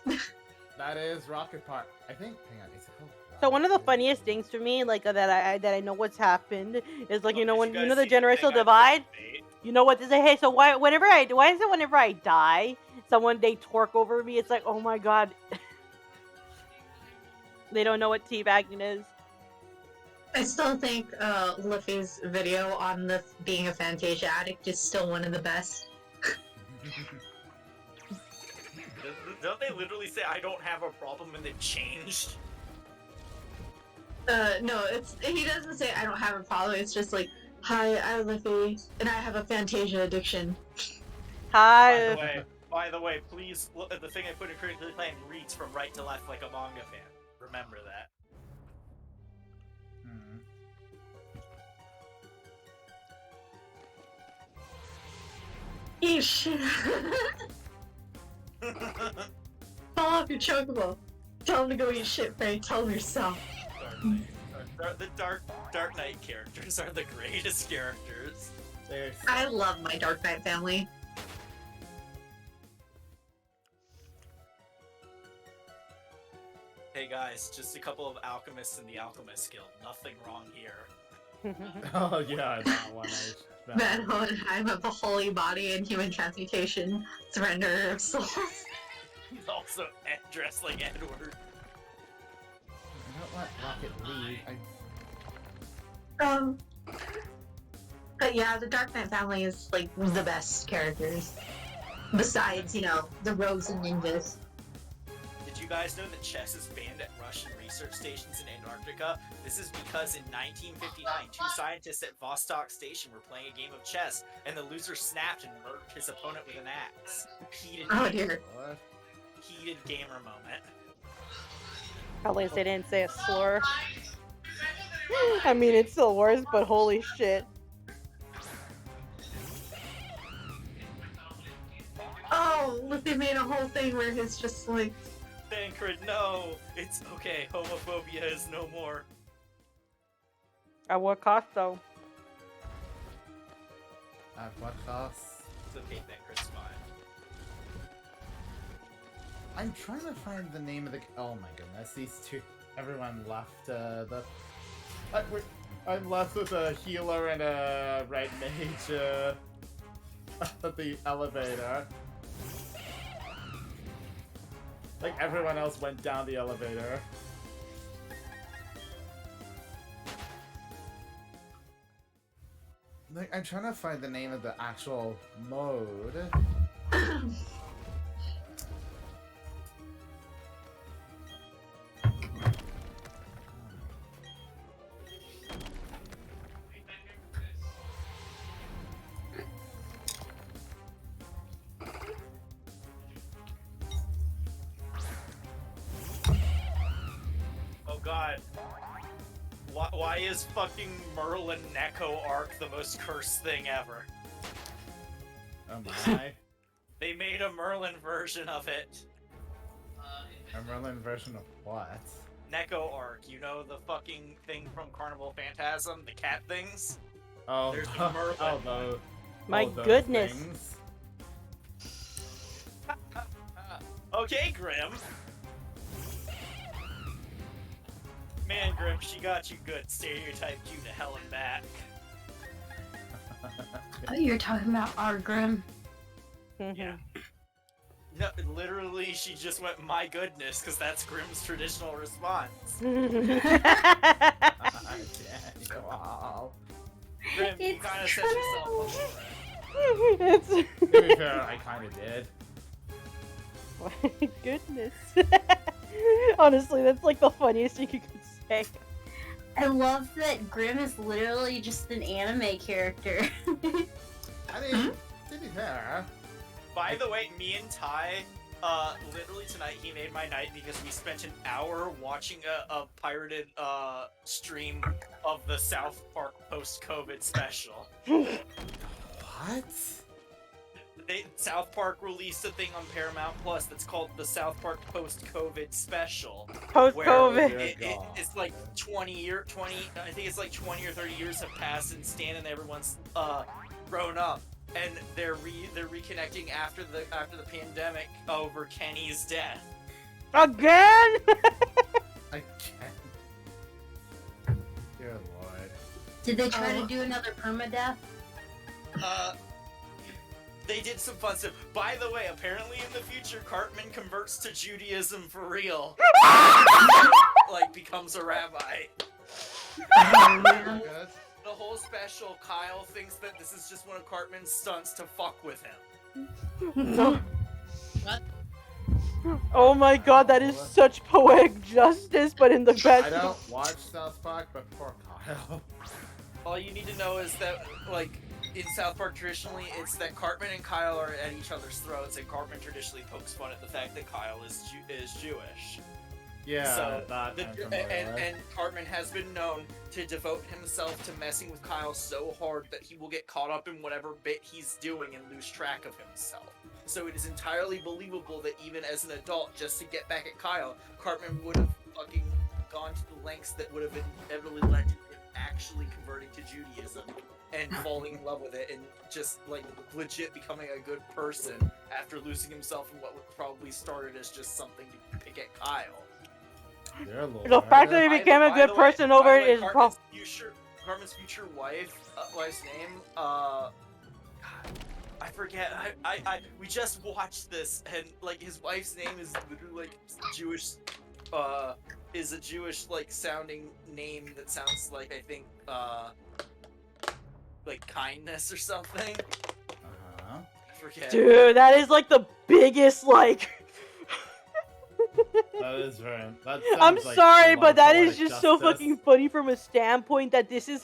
that is Rocket Party. I think. Hang on, is it called? So one of the funniest things for me, like that I know what's happened, is like look, did when guys the see thing generational I divide. made? You know what? They say, hey, so why is it whenever I die, they torque over me? It's like, oh my god. They don't know what teabagging is. I still think Liffy's video on the being a Fantasia addict is still one of the best. Don't they literally say, I don't have a problem, and they've changed? No, he doesn't say I don't have a problem, it's just like, hi, I'm Liffy, and I have a Fantasia addiction. Hi. By the way, please, look at the thing I put in critically planned reads from right to left like a manga fan. Remember that. Eat shit. Fall off your chocobo. Tell him to go eat shit, Frank. Tell him yourself. The Dark Knight characters are the greatest characters. I love my Dark Knight family. Hey guys, just a couple of alchemists in the Alchemist Guild. Nothing wrong here. Oh yeah, that one. Van Hohenheim of the Holy Body and Human Transmutation, Surrender of Souls. He's also dressed like Edward. I don't let Rocket lead. But yeah, the Dark Knight family is like the best characters. Besides, you know, the rogues and ninjas. Did you guys know that chess is banned at Russian research stations in Antarctica? This is because in 1959, two scientists at Vostok Station were playing a game of chess, and the loser snapped and murdered his opponent with an axe. Oh dear. Heated gamer moment. At least they didn't say a slur. I mean, it's still worse, but holy shit. Oh, look, they made a whole thing where it's just like... Thancred, no! It's okay, homophobia is no more. At what cost, though? At what cost? It's okay, Thancred's fine. I'm trying to find the name of the. Oh my goodness, these two. Everyone left I'm left with a healer and a red mage at the elevator. Like everyone else went down the elevator. Like I'm trying to find the name of the actual mode. God. Why is fucking Merlin Neko arc the most cursed thing ever? Oh my. They made a Merlin version of it. A Merlin version of what? Neko arc, you know the fucking thing from Carnival Phantasm, the cat things? Oh, There's the Merlin. oh, no. My those goodness. things. Okay, Grim. Man, Grim, she got you good. Stereotyped you to hell and back. Oh, you're talking about our Grim. Yeah. No, literally, she just went, my goodness, because that's Grim's traditional response. Wow. Grim, you kind of set yourself up for It's... To be fair, I kind of did. My goodness. Honestly, that's like the funniest thing you could say. I love that Grim is literally just an anime character. I mean, to be fair. By the way, me and Ty, literally tonight he made my night because we spent an hour watching a pirated stream of the South Park post-COVID special. What? South Park released a thing on Paramount Plus that's called the South Park post-COVID special. Post-COVID. It's like 20, I think it's like 20 or 30 years have passed and Stan and everyone's grown up. And they're reconnecting after the pandemic over Kenny's death. Again? Again. Dear Lord. Did they try to do another permadeath? They did some fun stuff. By the way, apparently in the future, Cartman converts to Judaism for real. Like, becomes a rabbi. Oh, man. Good. The whole special, Kyle thinks that this is just one of Cartman's stunts to fuck with him. No. What? Oh my god, that is such poetic justice, but in the best. I don't watch South Park, but poor Kyle. All you need to know is that, like, in South Park traditionally, it's that Cartman and Kyle are at each other's throats, and Cartman traditionally pokes fun at the fact that Kyle is Jewish. Yeah, So, that I'm familiar with. and Cartman has been known to devote himself to messing with Kyle so hard that he will get caught up in whatever bit he's doing and lose track of himself. So it is entirely believable that even as an adult, just to get back at Kyle, Cartman would have fucking gone to the lengths that would have inevitably led to him actually converting to Judaism and falling in love with it and just, like, legit becoming a good person after losing himself in what probably started as just something to pick at Kyle. Dear Lord. The fact that he became a good person over it is Cartman's future wife's name, God, I forget. We just watched this, and like his wife's name is literally like Jewish, is a Jewish like sounding name that sounds like, I think, like kindness or something. Uh-huh. I forget. Dude, that is like the biggest like. That is very. That I'm sounds like sorry, a lot but of that is poetic just so justice. fucking funny from a standpoint that this is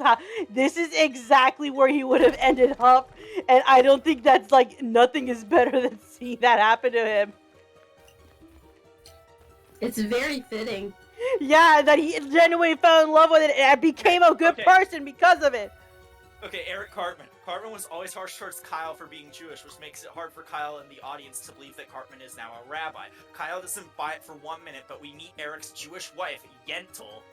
exactly where he would have ended up, and I don't think that's like nothing is better than seeing that happen to him. It's very fitting. Yeah, that he genuinely fell in love with it and became a good Okay. person because of it. Okay, Eric Cartman. Cartman was always harsh towards Kyle for being Jewish, which makes it hard for Kyle and the audience to believe that Cartman is now a rabbi. Kyle doesn't buy it for 1 minute, but we meet Eric's Jewish wife, Yentl,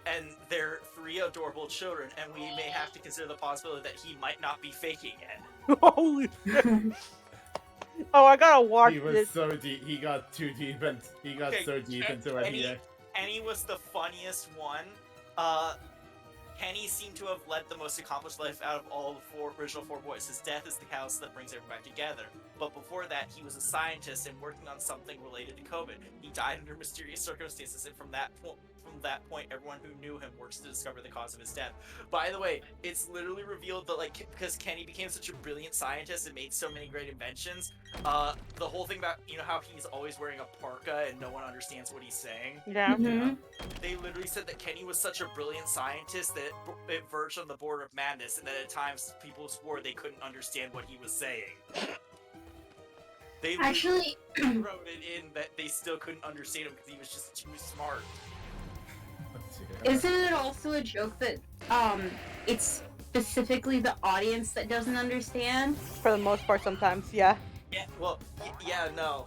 and their 3 adorable children, and we may have to consider the possibility that he might not be faking it. Holy shit. Oh, I gotta watch He was this. so deep. He got too deep, and he got Okay, so deep into it. Kenny was the funniest one. Kenny seemed to have led the most accomplished life out of all the original 4 boys. His death is the catalyst that brings everyone back together. But before that, he was a scientist and working on something related to COVID. He died under mysterious circumstances, and from that point, everyone who knew him works to discover the cause of his death. By the way, it's literally revealed that, like, because Kenny became such a brilliant scientist and made so many great inventions, the whole thing about, you know, how he's always wearing a parka and no one understands what he's saying? Yeah. Mhm. They literally said that Kenny was such a brilliant scientist that it verged on the border of madness, and that at times people swore they couldn't understand what he was saying. They Actually, wrote it in that they still couldn't understand him because he was just too smart. isn't it also a joke that it's specifically the audience that doesn't understand? For the most part, sometimes, yeah. Yeah, well, yeah, no.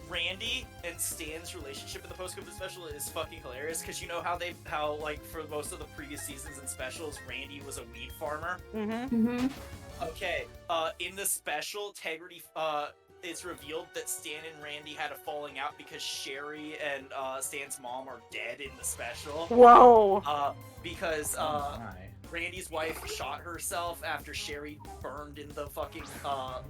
Randy and Stan's relationship in the post-COVID special is fucking hilarious, because you know how like for most of the previous seasons and specials, Randy was a weed farmer. Mm-hmm. Mm-hmm. Okay, in the special, it's revealed that Stan and Randy had a falling out because Sherry and Stan's mom are dead in the special. Whoa. Because My. Randy's wife shot herself after Sherry burned in the fucking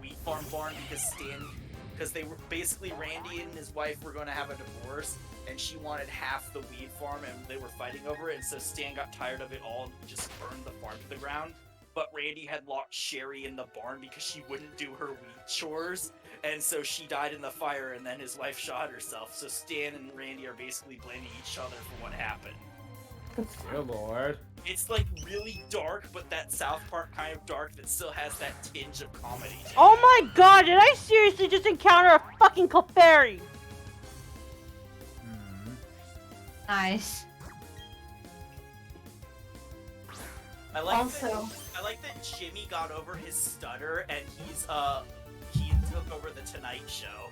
wheat farm barn because they were basically, Randy and his wife were going to have a divorce, and she wanted half the weed farm, and they were fighting over it, and so Stan got tired of it all and just burned the farm to the ground. But Randy had locked Sherry in the barn because she wouldn't do her weed chores, and so she died in the fire, and then his wife shot herself. So Stan and Randy are basically blaming each other for what happened. Dear Lord. It's like really dark, but that South Park kind of dark that still has that tinge of comedy. Oh my god, did I seriously just encounter a fucking Clefairy? Hmm. Nice. I like Also- I like that Jimmy got over his stutter and he took over the Tonight Show.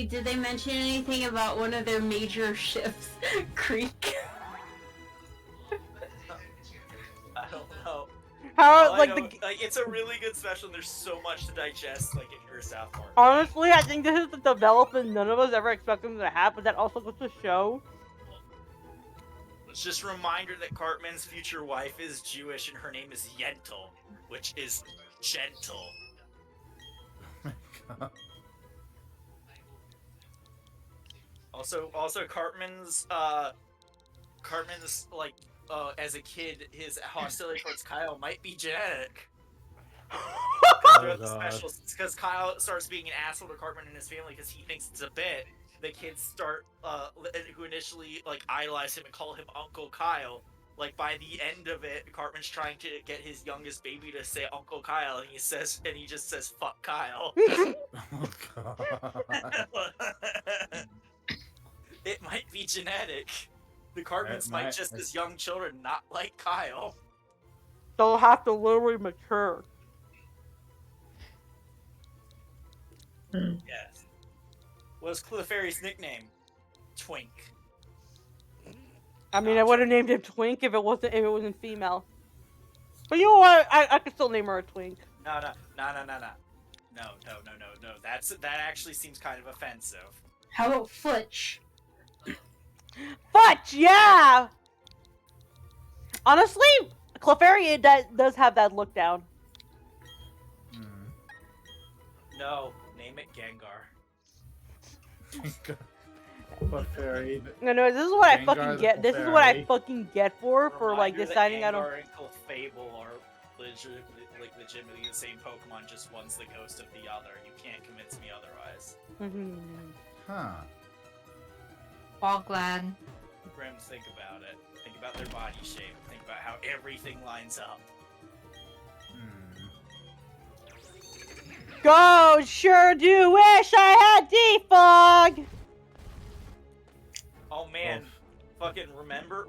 Did they mention anything about one of their major ships, Creek? I don't know. How, All I like, know- the... like, it's a really good special, and there's so much to digest, like, in your South Park. Honestly, I think this is the development none of us ever expected them to have, but that also goes to show. It's just a reminder that Cartman's future wife is Jewish, and her name is Yentl, which is gentle. Also, Cartman's Cartman's like as a kid, his hostility towards Kyle might be genetic. Oh, God. Because Kyle starts being an asshole to Cartman and his family because he thinks it's a bit. The kids start, who initially like idolize him and call him Uncle Kyle. Like by the end of it, Cartman's trying to get his youngest baby to say Uncle Kyle, and he just says "fuck Kyle." Oh, God. It might be genetic. The Cartmans might just, as young children, not like Kyle. They'll have to literally mature. Yes. What's Clefairy's nickname? Twink. I mean, I would have named him Twink if it wasn't female. But you know what? I could still name her a Twink. No. That actually seems kind of offensive. How about Futch? Fudge, yeah! Honestly, Clefairy does have that look down. No, name it Gengar. Clefairy. No, this is what I Gengar fucking the get. This is what I Clefairy. fucking get for like Reminder that deciding I don't. Gengar and Clefable are legitimately the same Pokemon, just one's the ghost of the other. You can't convince me otherwise. Huh. Bogland. Grim, think about it. Think about their body shape. Think about how everything lines up. Go, sure do wish I had defog. Oh man, fucking remember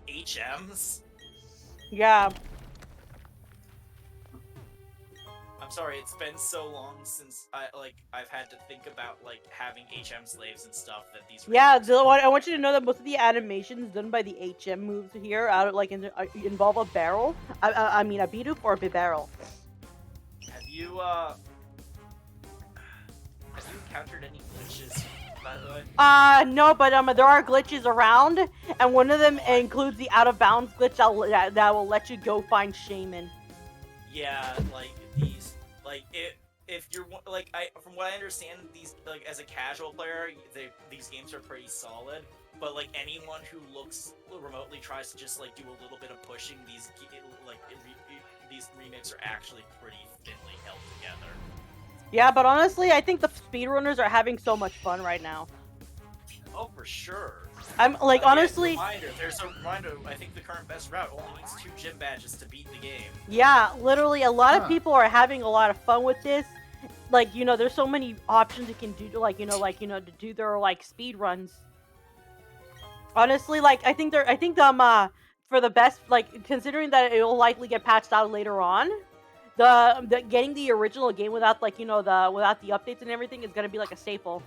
HMs? Yeah. I'm sorry, it's been so long since I've had to think about like having HM slaves and stuff that these. Yeah, remakes I want you to know that most of the animations done by the HM moves here involve a barrel. I mean a Bidoof or a Bibarrel. Have you encountered any glitches, by the way? No, but there are glitches around, and one of them includes the out of bounds glitch that will let you go find Shaman. Yeah, like these, like if you're like from what I understand, these like as a casual player, these games are pretty solid. But like anyone who looks remotely tries to just like do a little bit of pushing, these remakes are actually pretty thinly held together. Yeah, but honestly, I think the speedrunners are having so much fun right now. Oh, for sure. I'm like, Again, honestly. There's a reminder. I think the current best route only needs 2 gym badges to beat the game. Yeah, literally, a lot of people are having a lot of fun with this. Like, there's so many options you can do to to do their like speed runs. Honestly, like I think for the best, like considering that it will likely get patched out later on, the getting the original game without without the updates and everything is gonna be like a staple.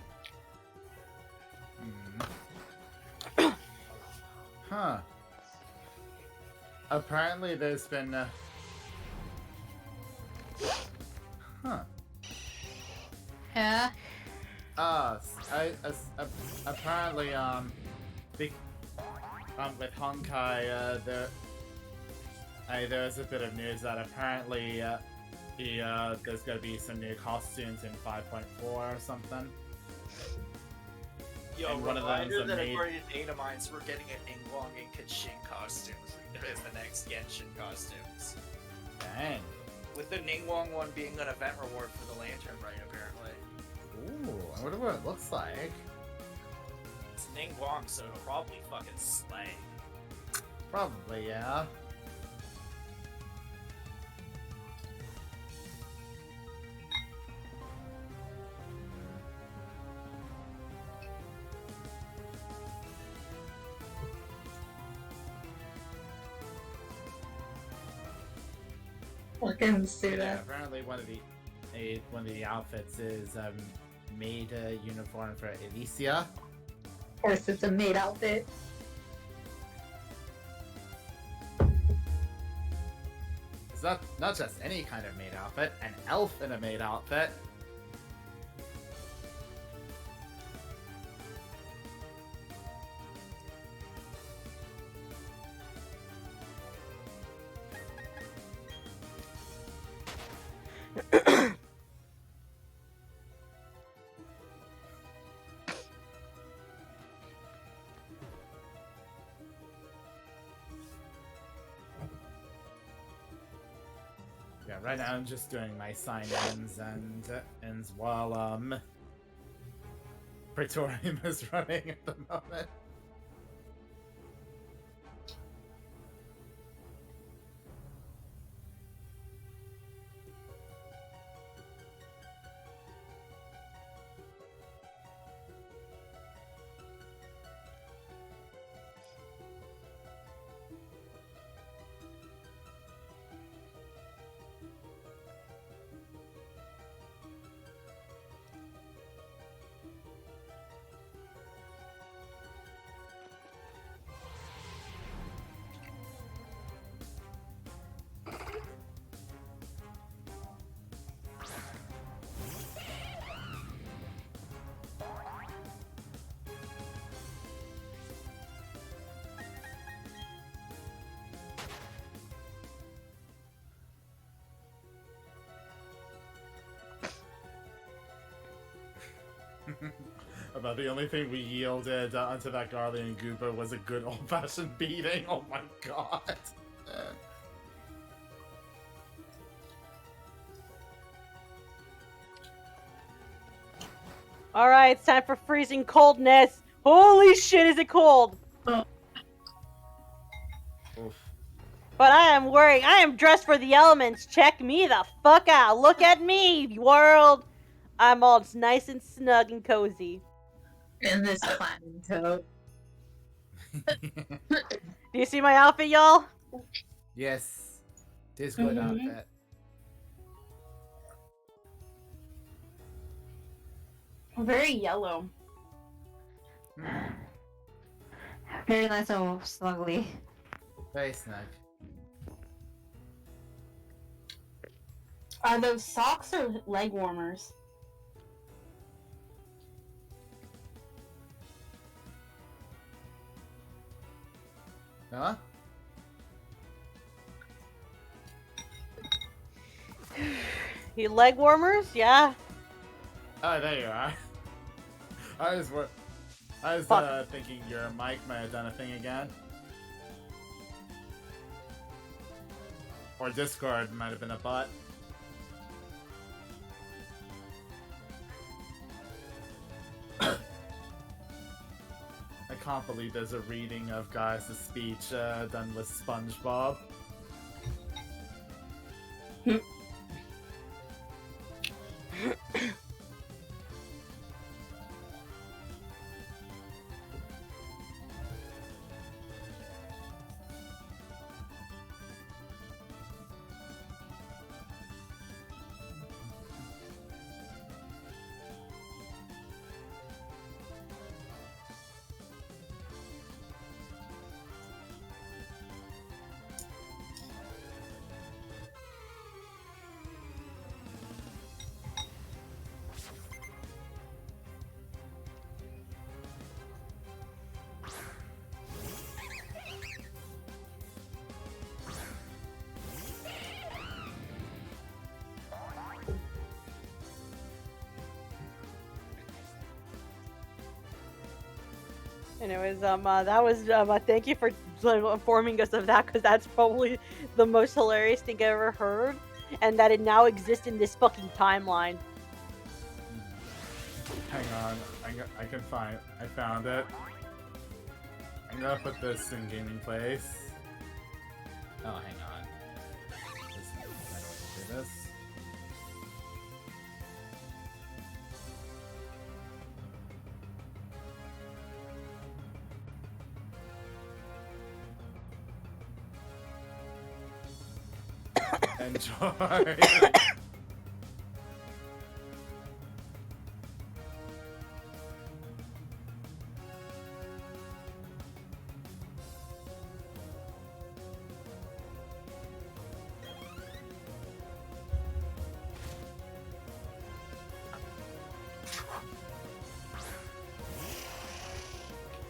Huh. Apparently there's been Yeah. Apparently with Honkai there's a bit of news that apparently there's gonna be some new costumes in 5.4 or something. Yo, and one of reminder them's a that maid. according to data mines, we're getting an Ningguang and Kachin costumes as the next Genshin costumes. Dang. With the Ningguang one being an event reward for the Lantern Rite, apparently. Ooh, I wonder what it looks like. It's Ningguang, so it'll probably fucking slay. Probably, yeah. Fucking say Yeah, that. apparently one of the outfits is made uniform for Elysia. Of course, it's a maid outfit. It's not just any kind of maid outfit, an elf in a maid outfit. Okay, right now I'm just doing my sign-ins and ends while Praetorium is running at the moment. About the only thing we yielded onto that Garlean Goober was a good old-fashioned beating. Oh my god. Alright, it's time for freezing coldness. Holy shit, is it cold? Oof. But I am dressed for the elements. Check me the fuck out. Look at me, world. I'm all just nice and snug and cozy. In this platinum coat. Do you see my outfit, y'all? Yes. Tis good Mhm. outfit. Very yellow. Very nice and snuggly. Very snug. Are those socks or leg warmers? Huh? You leg warmers? Yeah. Oh, there you are. I was Fuck. thinking your mic might have done a thing again. Or Discord might have been a bot. I can't believe there's a reading of Gaius' speech done with SpongeBob. Anyways, that was, thank you for informing us of that, because that's probably the most hilarious thing I ever heard, and that it now exists in this fucking timeline. Hang on, I found it. I'm gonna put this in gaming place. Oh, hang on. Do this. Enjoy.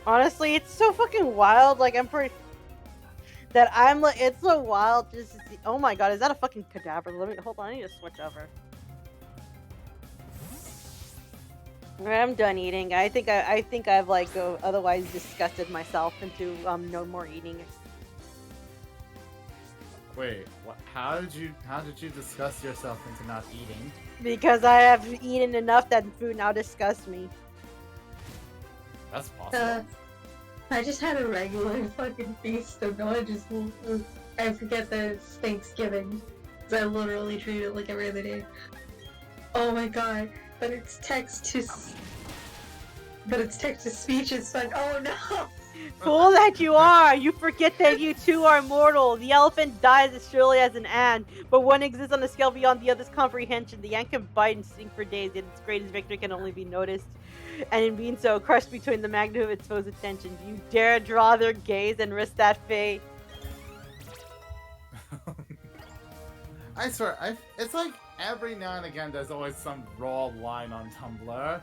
Honestly, it's so fucking wild. Like, I'm pretty. That I'm like, it's so wild just to see. Oh my god, is that a fucking cadaver? Let me hold on. I need to switch over. Alright, I'm done eating. I think I've like otherwise disgusted myself into no more eating. Wait, what? How did you discuss yourself into not eating? Because I have eaten enough that food now disgusts me. That's possible. I just had a regular fucking feast, so no, I forget that it's Thanksgiving. 'Cause I literally treat it like every other day. Oh my god, but it's text to speech. It's like, oh no. Fool that you are! You forget that you too are mortal. The elephant dies as surely as an ant, but one exists on a scale beyond the other's comprehension. The ant can bite and sting for days, yet its greatest victory can only be noticed, and in being so, crushed between the magnitude of its foe's attention. Do you dare draw their gaze and risk that fate? I swear, it's like every now and again there's always some raw line on Tumblr.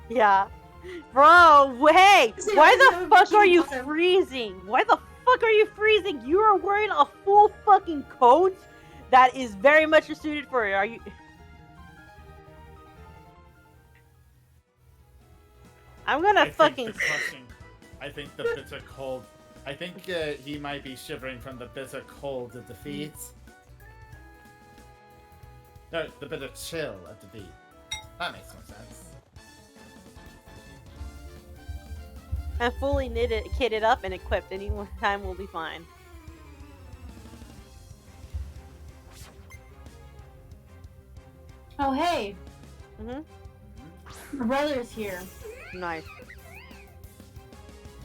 Yeah. Bro, hey! See, Why I the never fuck are you mentioned freezing? Why the fuck are you freezing? You are wearing a full fucking coat that is very much suited for it. Are you... I'm gonna fucking... I think the bitter cold. I think he might be shivering from the bitter cold of defeat. No, the bitter chill of defeat. That makes more sense. I'm fully kitted up and equipped. Any time will be fine. Oh hey, Mm-hmm. my brother's here. Nice.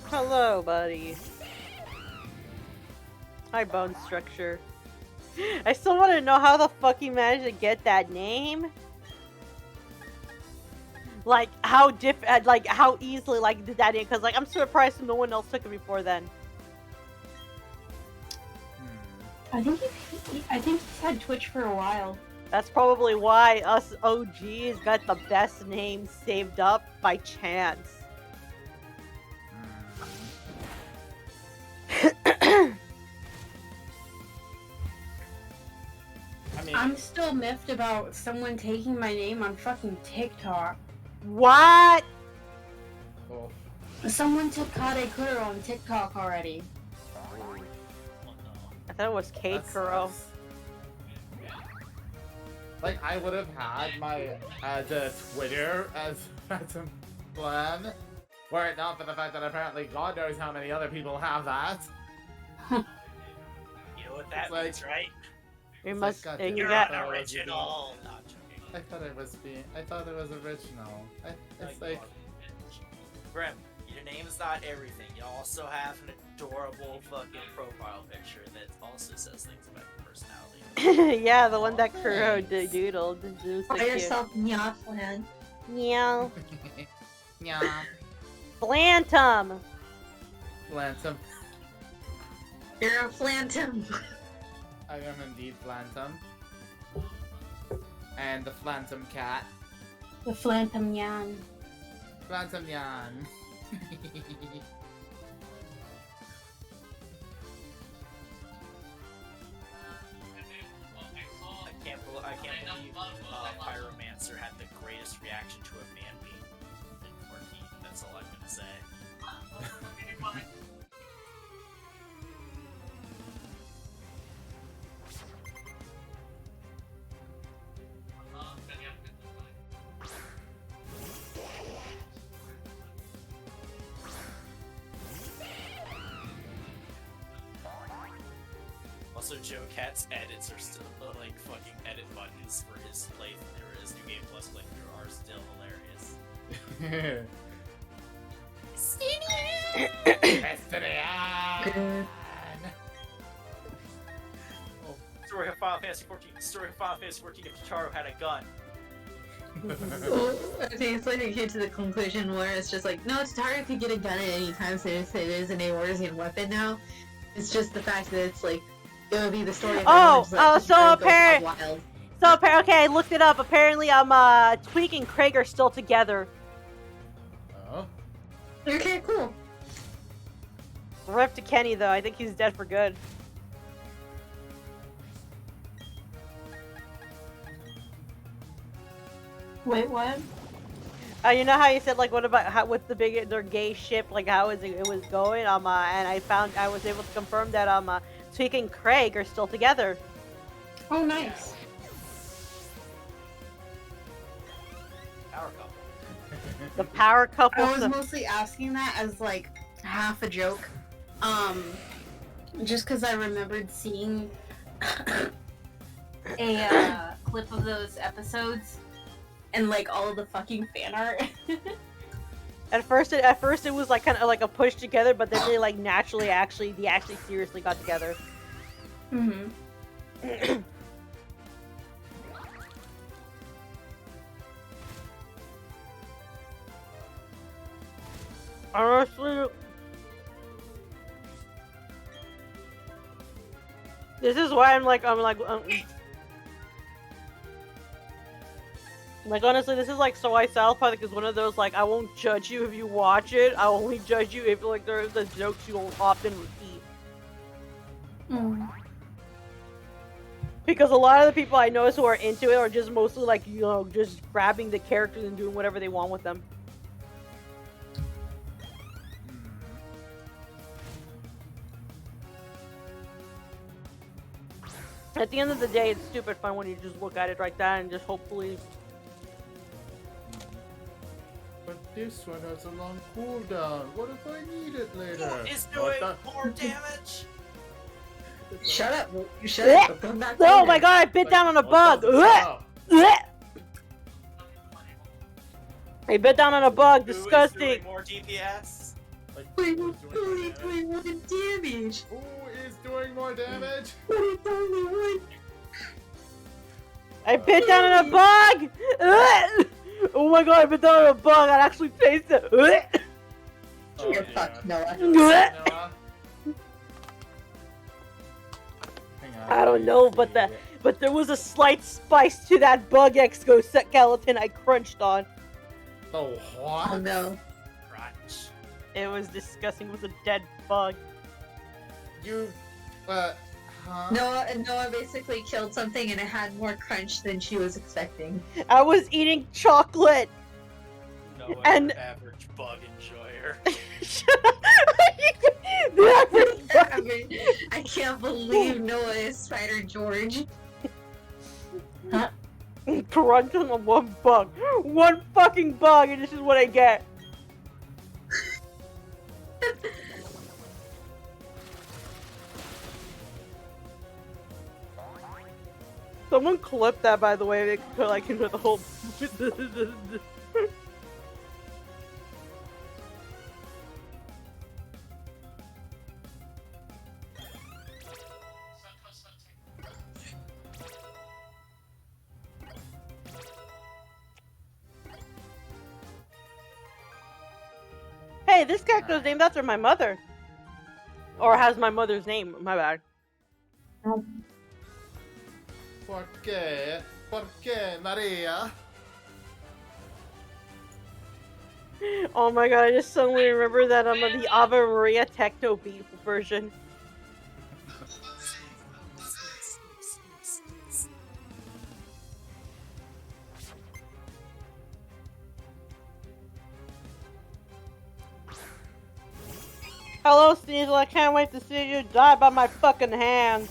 Hello, buddy. Hi, bone structure. I still want to know how the fuck you managed to get that name. Like how like how easily like did that in? Because like I'm surprised no one else took it before then. I think he's had Twitch for a while. That's probably why us OGs got the best name saved up by chance. I mean, I'm still miffed about someone taking my name on fucking TikTok. What? oh, Someone took Kade Kuro on TikTok already. I thought it was Kate that Kuro. sucks. Like I would have had my the Twitter as a plan, were it not for the fact that apparently God knows how many other people have that. You know what that It's like- means, right? You It's must. like, goddamn, You You're got. an original. Not joking. I thought it was original. It's like Grim, your name is not everything. You also have an adorable fucking profile picture that also says things about your personality. Yeah, the one that Kuro Thanks. doodled. It was so Call cute. yourself Nyaflan. Meow. yeah, Phantom. Phantom. You're a phantom. I am indeed Phantom. And the Phantom cat. The Phantom Yan. Phantom Yan. I can't believe Pyromancer had the greatest reaction to a man being 14. That's all I'm gonna say. Also, Joe Cat's edits are still like fucking edit buttons for his playthrough. His New Game Plus playthrough are still hilarious. Destiny. Story of Final Fantasy 14. Story of Final Fantasy 14 if Charo had a gun. I think it's like it came to the conclusion where it's just like, no, Tataru could get a gun at any time since it is an Aorzean weapon now. It's just the fact that it's like, it would be the story of Oh, everyone just, like, so Tataru goes apparent- wild. So okay, I looked it up. Apparently, Tweak and Craig are still together. Oh. Okay, cool. Rip to Kenny though. I think he's dead for good. Wait, what? You know how you said like, what about with their gay ship? Like, how is it was going? And I was able to confirm that Twig and Craig are still together. Oh, nice. Power couple. The power couple. I was mostly asking that as like half a joke. Just because I remembered seeing a clip of those episodes and like all of the fucking fan art. At first it was like kind of like a push together, but then they like naturally actually seriously got together. Mm-hmm. Honestly, this is why I'm like honestly, this is like so why South Park is one of those like I won't judge you if you watch it. I'll only judge you if like there's the jokes you will often repeat. Because a lot of the people I know who are into it are just mostly like, you know, just grabbing the characters and doing whatever they want with them. At the end of the day, it's stupid fun when you just look at it like that and just hopefully... But this one has a long cooldown. What if I need it later? Who is doing more damage? Shut up. Shut up. Come back Oh later. my god, I bit down on a bug! Stop. I bit down on a bug, Who is disgusting! doing more DPS? Like, Wait, who's doing more damage? 21 damage. Who is doing more damage? But it's only one. I bit down on a bug! Oh my god, I bit down on a bug, I actually tasted it! Oh, You're yeah. fucked, Noah. Noah? Hang on, I don't know, but there was a slight spice to that bug exoskeleton I crunched on. Oh, what? Oh no. Crunch. It was disgusting, it was a dead bug. You, huh? Noah basically killed something and it had more crunch than she was expecting. I was eating chocolate! No And- average bug enjoyer. Shut up! The average bug- I mean, I can't believe Noah is Spider George. Crunching on one bug. One fucking bug, and this is what I get. Someone clip that, by the way. They could like into the whole. Hey, this character's named after my mother. Or has my mother's name. My bad. ¿Por qué? ¿Por qué, Maria? Oh my god, I just suddenly remember that the Ave Maria techno beat version. Hello, Sneasel, I can't wait to see you die by my fucking hands.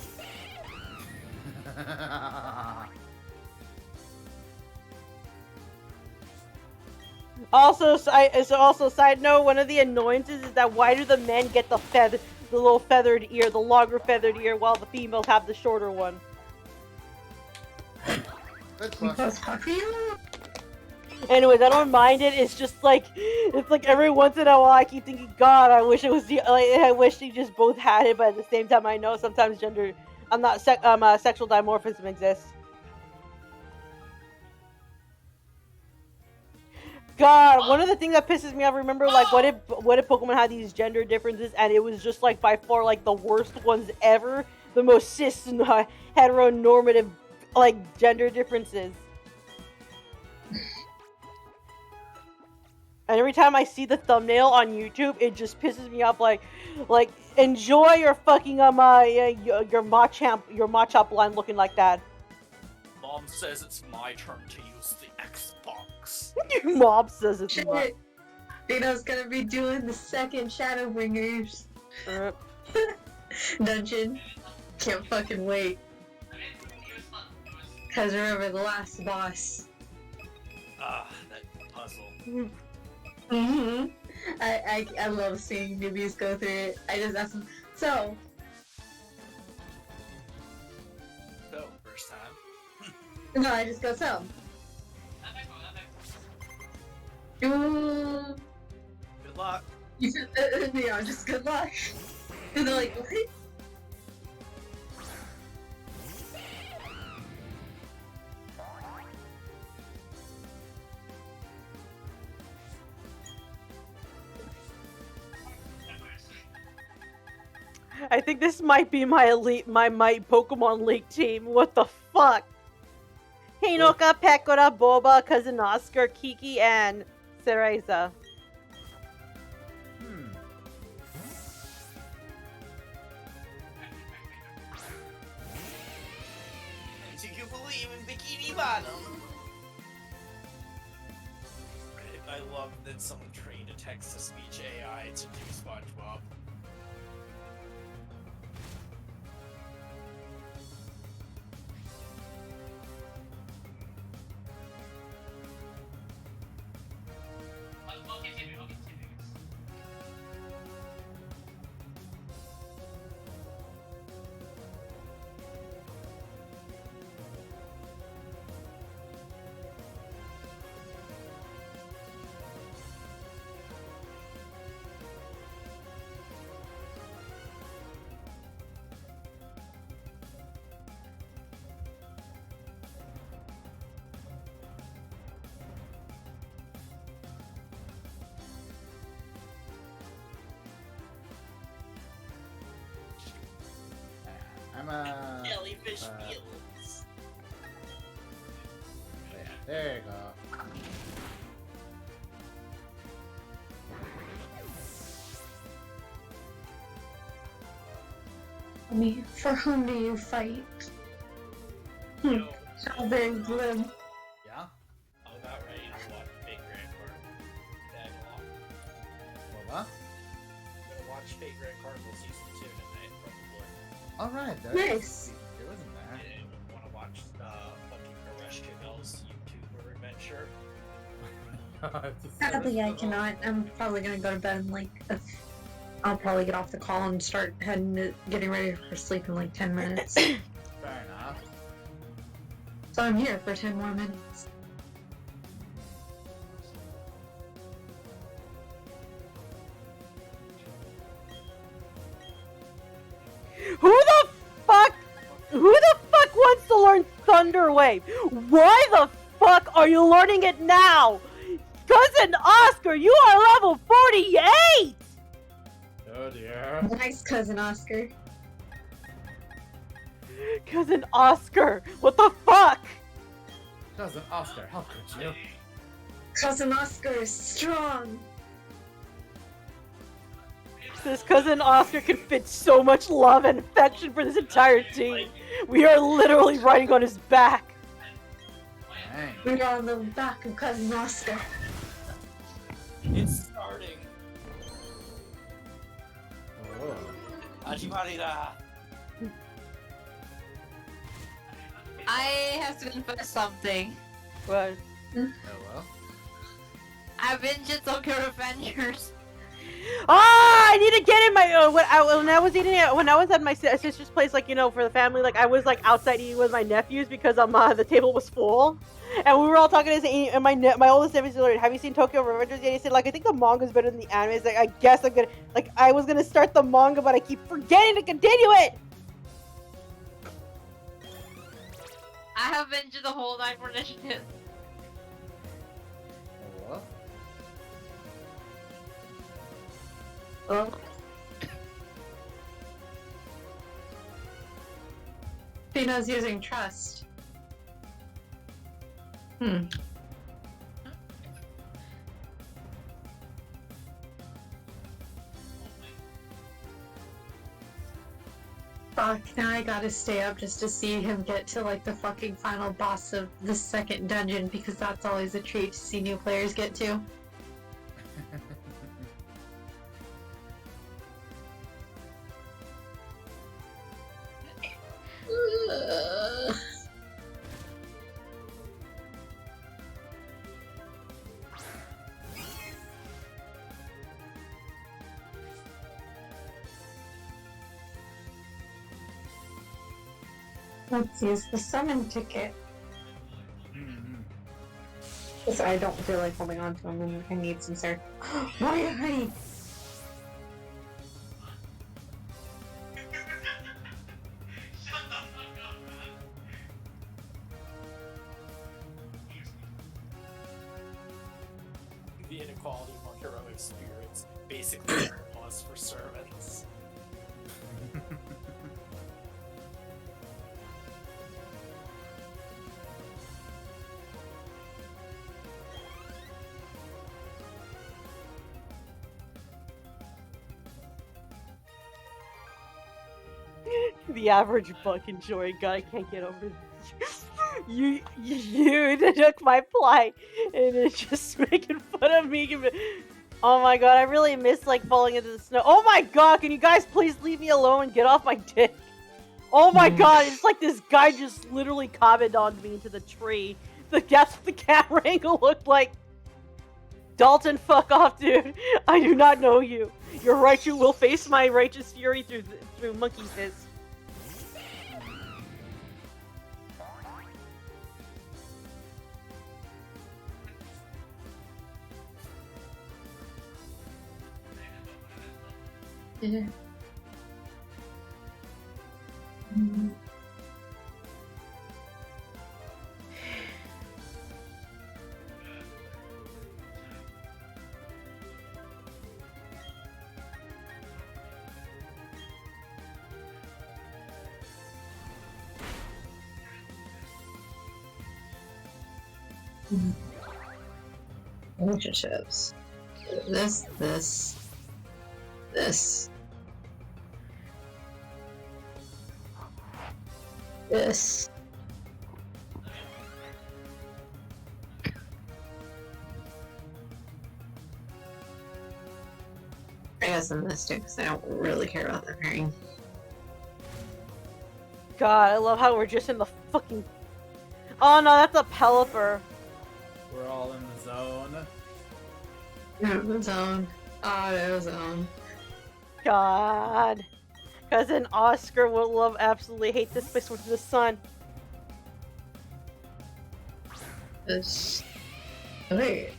Also, side note, one of the annoyances is that why do the men get the little feathered ear, the longer feathered ear, while the females have the shorter one? Good question. Because popular? Anyways, I don't mind it. It's just like every once in a while I keep thinking, God, I wish it was I wish they just both had it, but at the same time, I know sometimes sexual dimorphism exists. God, one of the things that pisses me off, remember, like, what if Pokemon had these gender differences, and it was just, like, by far, like, the worst ones ever? The most cis and heteronormative, like, gender differences. And every time I see the thumbnail on YouTube, it just pisses me off, like, enjoy your fucking, your Machop line looking like that. Mom says it's my turn to use the Xbox. Your mom says it's mine. Shit. Dino's gonna be doing the second Shadowbringers dungeon. Can't fucking wait. Cause remember the last boss. Ah, that puzzle. Mm-hmm. I love seeing newbies go through it. I just ask them, so, First time. no, I just go, so. Good luck. You said, yeah, just good luck. And they're like, what? I think this might be my Pokemon League team. What the fuck? Hinoka, Pekora, Boba, Cousin Oscar, Kiki, and Cereza. Do you believe in Bikini Bottom? I love that someone trained a text-to-speech AI to do SpongeBob. I'm a Jellyfish fields. yeah, there you go. Me, for whom do you fight? Yo, How very grim. Yeah? I'm about ready to watch Fate Grand Carnival. Tag along. What? I'm gonna watch Fate Grand Carnival Season 2 tonight, probably. Alright, there Nice. It wasn't there. I wanna watch fucking Naresh Kamel's YouTuber adventure. Sadly, I cannot. I'm probably gonna go to bed in like I'll probably get off the call and start getting ready for sleep in like 10 minutes. Fair enough. So I'm here for 10 more minutes. Who the fuck wants to learn Thunder Wave? Why the fuck are you learning it now? Cousin Oscar, you are level 48! Oh dear. Nice, Cousin Oscar. Cousin Oscar, what the fuck? Cousin Oscar, how could you? Cousin Oscar is strong. This Cousin Oscar can fit so much love and affection for this entire team. We are literally riding on his back. Dang. We're on the back of Cousin Oscar. It's starting. Oh. Ajimarira. I have to confess something. What? Oh well. I've been just Tokyo Revengers. Ah, I need to get in my when I was eating it when I was at my sister's place, like, you know, for the family, like I was like outside eating with my nephews because the table was full, and we were all talking and my oldest nephew said, "Have you seen Tokyo Revengers yet?" He said, "Like, I think the manga's better than the anime." It's like, I guess I'm gonna I was gonna start the manga, but I keep forgetting to continue it. I have binged the whole night for initiative. Oh well. Oh. Fino's using trust. Fuck, now I gotta stay up just to see him get to like the fucking final boss of the second dungeon because that's always a treat to see new players get to. Let's use the summon ticket. Mm-hmm. Because I don't feel like holding on to him and I need some sir. Mario ready! The inequality among heroic spirits, basically laws for servants. The average fucking joy guy can't get over this. You took my plight and it's just making fun of me. Oh my god, I really miss like falling into the snow. Oh my god, can you guys please leave me alone and get off my dick? Oh my god, it's like this guy just literally commented on me into the tree. That's what the camera angle looked like. Dalton, fuck off, dude. I do not know you. You're right, you will face my righteous fury through monkey fist. Yeah. Relationships. This. This. I guess in this too, because I don't really care about their pairing. God, I love how we're just in the fucking... Oh no, that's a Pelipper. We're all in the zone. Auto zone. Auto zone. God. Cousin Oscar will love absolutely hate this place with the sun. This. Wait.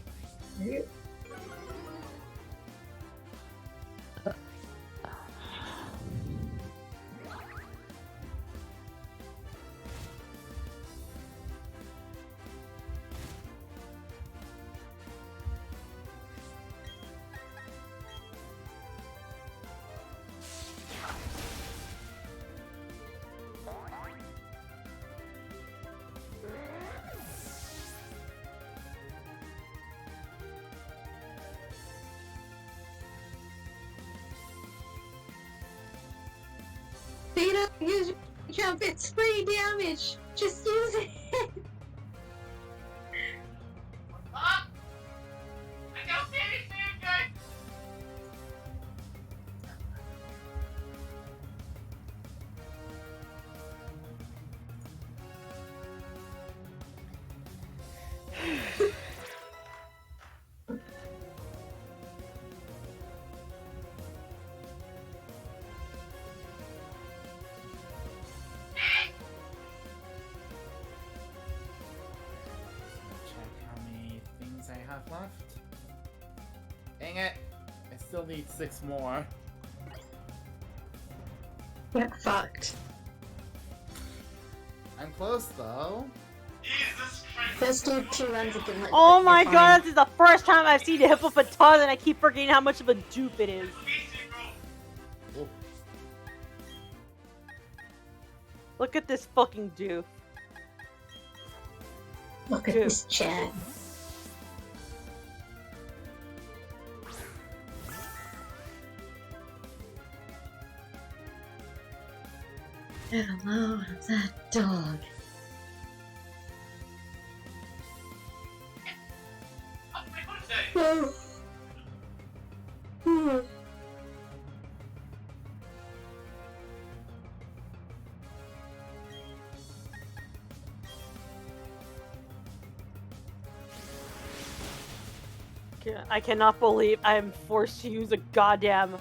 You don't use your jump, it's free damage! Just use it! I don't get anything good! Check how many things I have left. Dang it! I still need 6 more. Get fucked. I'm close though. Let's do 2 runs again. Oh my god, this is the first time I've seen a hippopotamus and I keep forgetting how much of a dupe it is. Oh, Look at this fucking dupe. Look at Dude. this chat. Hello, that dog. Oh. Hmm. I cannot believe I am forced to use a goddamn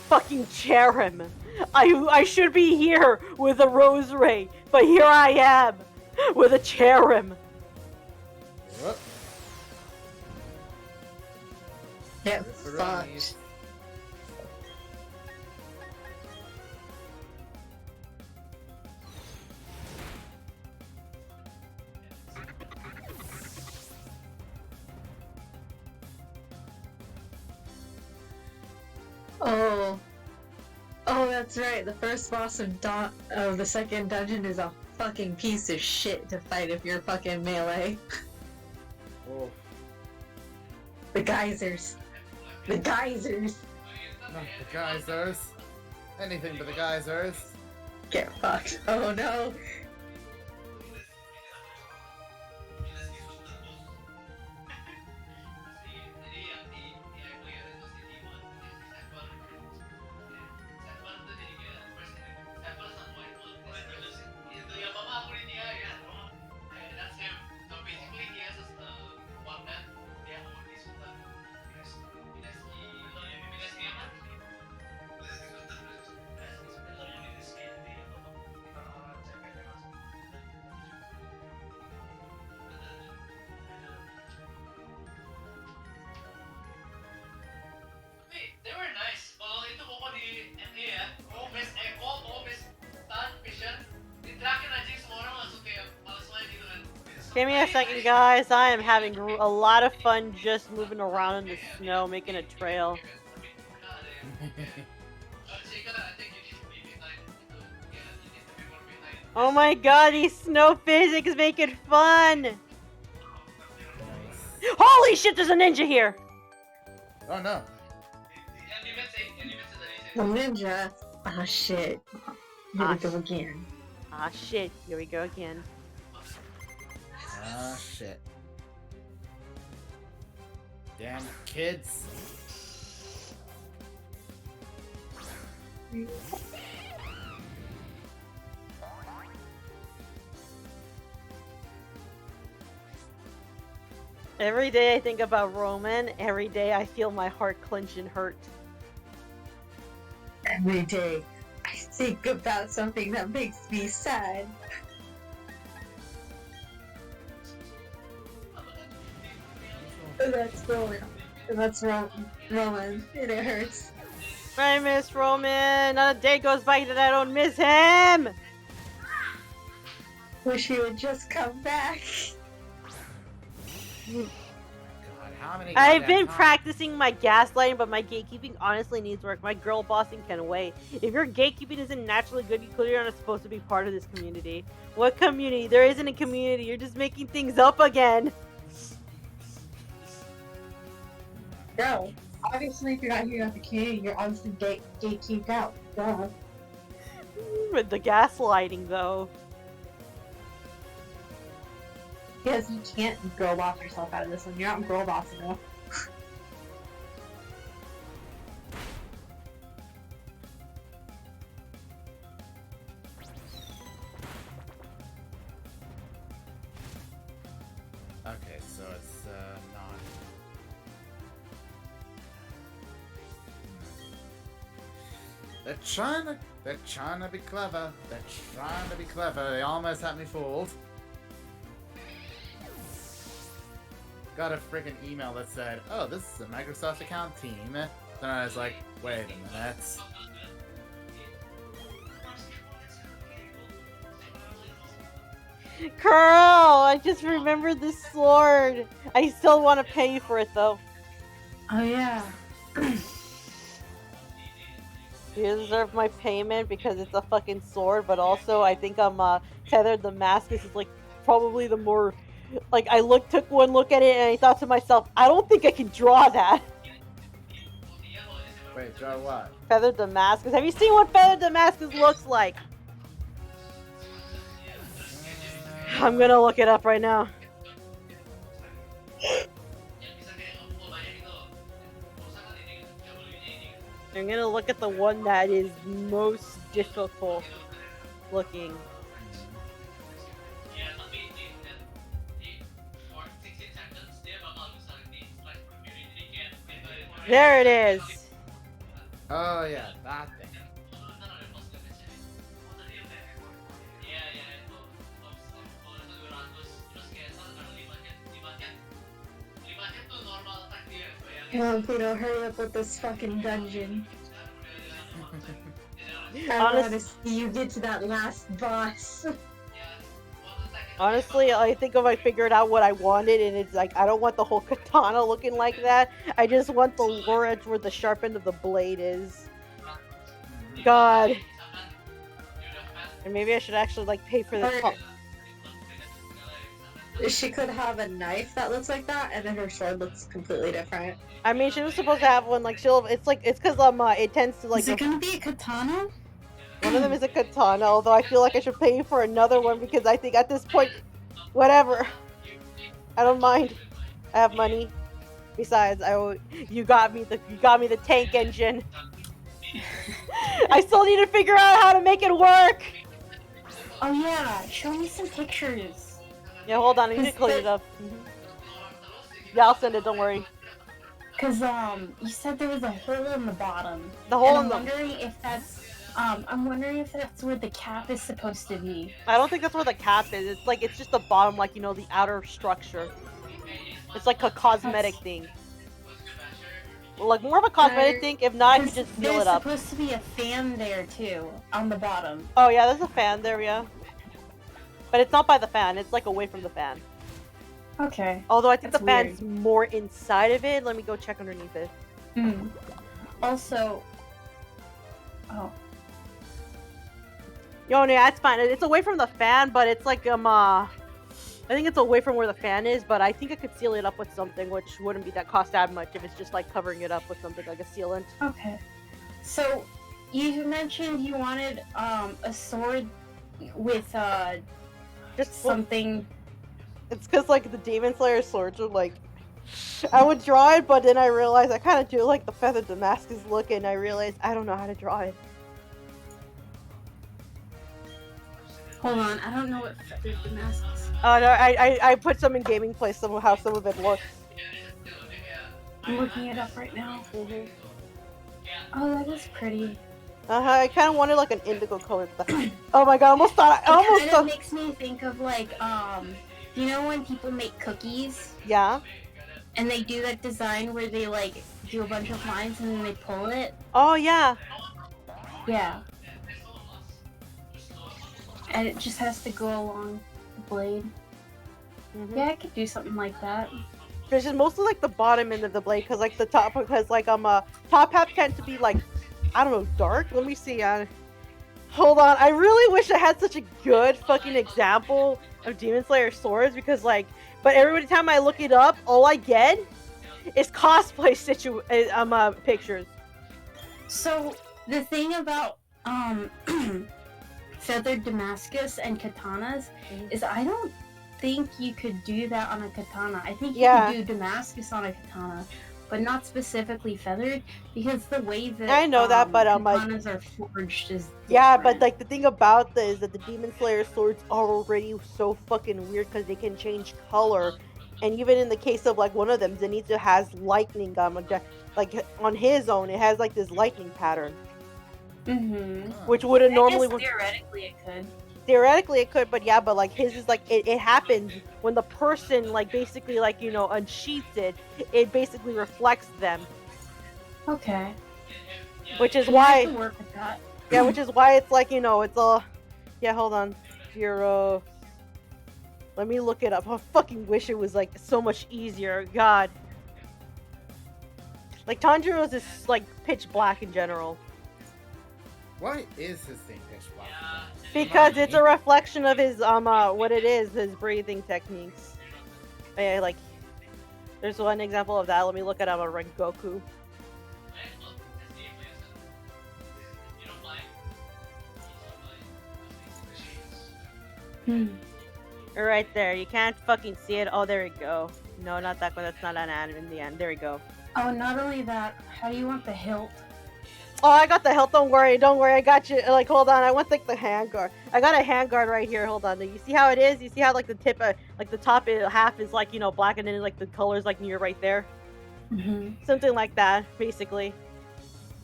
fucking cherub I should be here with a rosary, but here I am with a cherub. Whoop. Get Bronies. fucked. Oh. Oh, that's right. The first boss of the second dungeon is a fucking piece of shit to fight if you're fucking melee. Oh, The geysers. The geysers. not the geysers. Anything but the geysers. Get fucked. Oh no. They were nice. Kalau itu koko di MA ya, koko best echo, koko best stun, vision. Diterakin aja semua orang langsung kayak males main gitu kan. Give me a second, guys. I am having a lot of fun just moving around in the snow, making a trail. Oh my god, these snow physics make it fun! Holy shit, there's a ninja here! Oh no. The ninja. Oh shit. Here Ah, we go again. Ah shit, here we go again. Ah, shit. Damn kids. Every day I think about Roman, every day I feel my heart clench and hurt. Every day, I think about something that makes me sad. That's Roman. That's Roman. And it hurts. I miss Roman! Not a day goes by that I don't miss him! Wish he would just come back. God, how many I've goddamn been times- practicing my gaslighting, but my gatekeeping honestly needs work. My girl bossing can wait. If your gatekeeping isn't naturally good, you clearly aren't supposed to be part of this community. What community? There isn't a community. You're just making things up again. Bro, obviously if you're not here at the community, you're obviously gatekeeped out. Duh. With the gaslighting, though. Because you can't girl boss yourself out of this one. You're not girl boss enough. Okay, so it's not. They're trying to be clever. They're trying to be clever. They almost had me fooled. Got a freaking email that said, "Oh, this is a Microsoft account team." Then I was like, "Wait a minute." Curl! I just remembered this sword. I still want to pay for it, though. Oh yeah. You deserve my payment because it's a fucking sword, but also I think Tethered Damascus is like probably the more like took one look at it and I thought to myself, I don't think I can draw that. Wait, draw what? Feathered Damascus. Have you seen what Feathered Damascus looks like? I'm gonna look it up right now. I'm gonna look at the one that is most difficult looking. There it is. Oh yeah, that thing. Come on, Pluto, hurry up with this fucking dungeon. I Honest- want to see you get to that last boss. Honestly, I think if I figured out what I wanted, and it's like I don't want the whole katana looking like that. I just want the lower edge where the sharp end of the blade is. God. And maybe I should actually like pay for this. Or- She could have a knife that looks like that, and then her sword looks completely different. I mean, she was supposed to have one like she'll. It's because it tends to like. Is it gonna be a katana? One of them is a katana, although I feel like I should pay for another one because I think at this point, whatever. I don't mind. I have money. Besides, you got me the tank engine. I still need to figure out how to make it work. Oh yeah, show me some pictures. Yeah, hold on, I need to clean it up. Yeah, I'll send it. Don't worry. Cause you said there was a hole in the bottom. The hole in I'm the. wondering if that's I'm wondering if that's where the cap is supposed to be. I don't think that's where the cap is. It's just the bottom, like the outer structure. It's like a cosmetic thing. Like more of a cosmetic thing. If not, I could just seal There's it up. supposed to be a fan there too, on the bottom. Oh yeah, there's a fan there, yeah. But it's not by the fan. It's like away from the fan. Okay. Although I think That's the fan's more inside of it. Let me go check underneath it. Hmm. Also. Oh. Yo, no, that's fine. It's away from the fan, but it's like I think it's away from where the fan is, but I think I could seal it up with something, which wouldn't be that cost that much if it's just like covering it up with something like a sealant. Okay. So, you mentioned you wanted a sword with Just something. It's because like the Demon Slayer swords are like. I would draw it, but then I realized I kind of do like the feathered Damascus look, and I realized I don't know how to draw it. Hold on, I don't know what feathered Damascus. Oh no, I put some in gaming place, how some of it looks. I'm looking it up right now. Oh, that is pretty. I kind of wanted like an indigo color. Oh my god, I almost thought. I almost It thought. kind of makes me think of like you know when people make cookies Yeah. and they do that design where they like do a bunch of lines and then they pull it. Oh yeah. Yeah. And it just has to go along the blade. Yeah, I could do something like that. It's just mostly like the bottom end of the blade, cause like the top, because like top half tends to be like, I don't know, dark. Let me see. Hold on. I really wish I had such a good fucking example of Demon Slayer swords, because like, but every time I look it up, all I get is cosplay pictures. So the thing about feathered Damascus and katanas is I don't think you could do that on a katana. I think you could do Damascus on a katana, but not specifically feathered, because the way that I know that, but katanas are forged is yeah, different. but like the thing about this is that the Demon Slayer swords are already so fucking weird because they can change color, and even in the case of like one of them, Zenitsu has lightning like on his own, it has like this lightning pattern, which would have normally. I guess theoretically it could. Theoretically it could, but yeah, but like his is like it happens when the person like basically like unsheaths it. It basically reflects them. Okay. Which is Yeah, why. I can work with that. Yeah, which is why it's like it's all. Yeah, hold on. Here, let me look it up. I fucking wish it was like so much easier. God. Like Tanjiro's is like pitch black in general. Why is his thing pitch black? Because it's a reflection of his what it is, his breathing techniques. Yeah, like there's one example of that. Let me look at Rengoku. Right there. You can't fucking see it. Oh, there we go. No, not that one. That's not an ad in the end. There we go. Oh, not only that, how do you want the hilt? Oh, I got the hilt. Don't worry. I got you. Like, hold on. I want like the handguard. I got a handguard right here. Hold on. You see how it is? You see how like the tip, like the top half is like black, and then like the colors like near right there. Something like that, basically.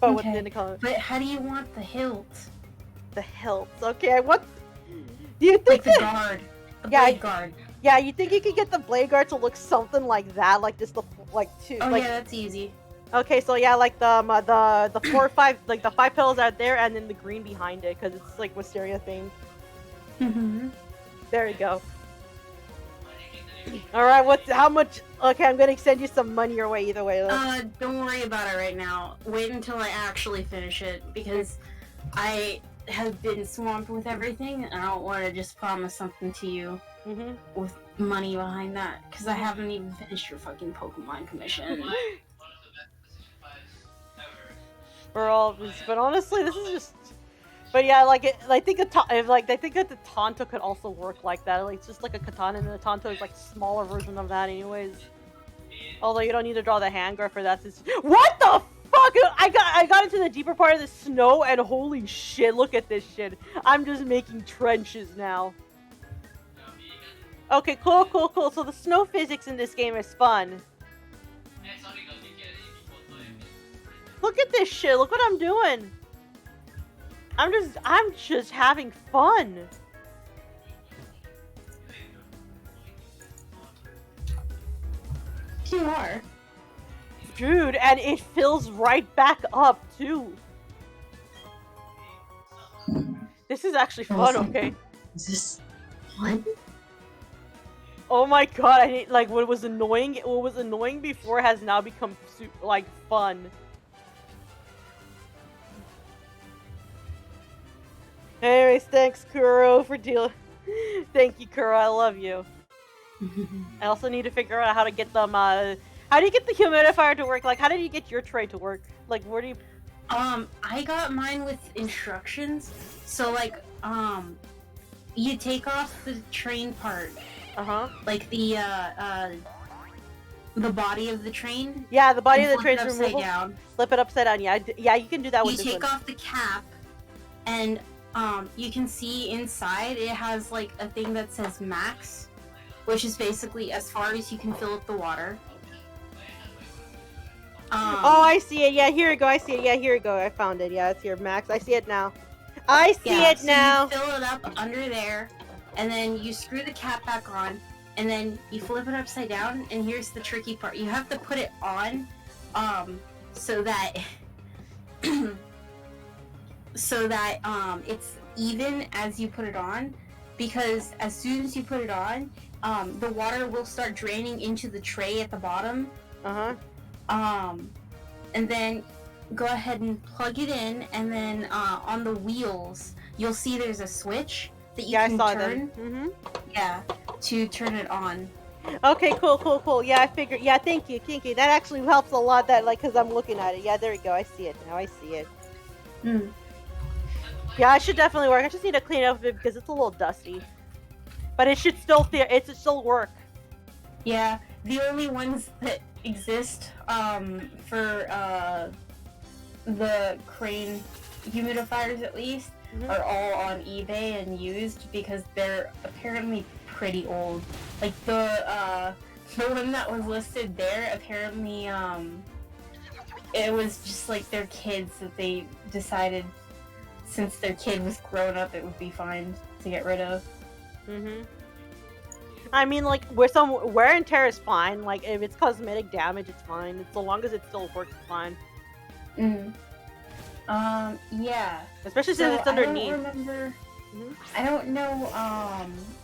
But within the color. But how do you want the hilt? The hilt. Okay. Do you think like the guard? The blade guard. Yeah, you think you could get the blade guard to look something like that, like just the like two, Oh like yeah, that's easy. okay, so yeah, like the 4 or 5, like the 5 pillars out there, and then the green behind it, because it's like Wisteria themed. Mm-hmm. There you go. All right, what's how much? Okay, I'm gonna send you some money your way either way. Don't worry about it right now. Wait until I actually finish it, because I have been swamped with everything, and I don't want to just promise something to you with money behind that, because I haven't even finished your fucking Pokemon commission. One of the best position 5s ever. For all of this, but honestly, this is just. But yeah, like it, I think I think that the Tonto could also work like that. Like it's just like a katana, and the Tonto is like a smaller version of that, anyways. Although you don't need to draw the handguard for that. What the fuck? I got into the deeper part of the snow, and holy shit! Look at this shit. I'm just making trenches now. Okay, cool. So the snow physics in this game is fun. Look at this shit. Look what I'm doing. I'm just having fun. You are. Dude, and it fills right back up too. This is actually fun, okay? Is this what? Oh my god, I hate, like what was annoying before has now become super, like fun. Anyways, thanks Kuro for dealing. Thank you, Kuro. I love you. I also need to figure out how to get them. How do you get the humidifier to work? Like, how did you get your tray to work? Like, where do you? I got mine with instructions. So like, you take off the train part. Like the body of the train. Yeah, the body of the train train's upside removable. down. Flip it upside down. Yeah, yeah, you can do that with You this take one. off the cap, and you can see inside it has like a thing that says max, which is basically as far as you can fill up the water. Oh, I see it. Yeah, here we go. I see it. Yeah, here we go. I found it. Yeah, it's here, Max. I see it now. I see it so now. You fill it up under there, and then you screw the cap back on, and then you flip it upside down. And here's the tricky part: you have to put it on, so that it's even as you put it on, because as soon as you put it on, the water will start draining into the tray at the bottom. And then go ahead and plug it in, and then on the wheels you'll see there's a switch that you can turn. Yeah, to turn it on. Okay, cool. Yeah, I figured. Yeah, thank you. That actually helps a lot. That like, cause I'm looking at it. Yeah, there we go. I see it now. I see it. Yeah, it should definitely work. I just need to clean it up a bit because it's a little dusty. But it should still still work. Yeah, the only ones that exist for the crane humidifiers, at least, are all on eBay and used because they're apparently pretty old. Like the one that was listed there, apparently it was just like their kids that they decided, since their kid was grown up, it would be fine to get rid of. I mean, like, wear and tear is fine. Like, if it's cosmetic damage, it's fine. It's, so long as it still works, it's fine. Yeah. Especially since it's underneath. I don't know,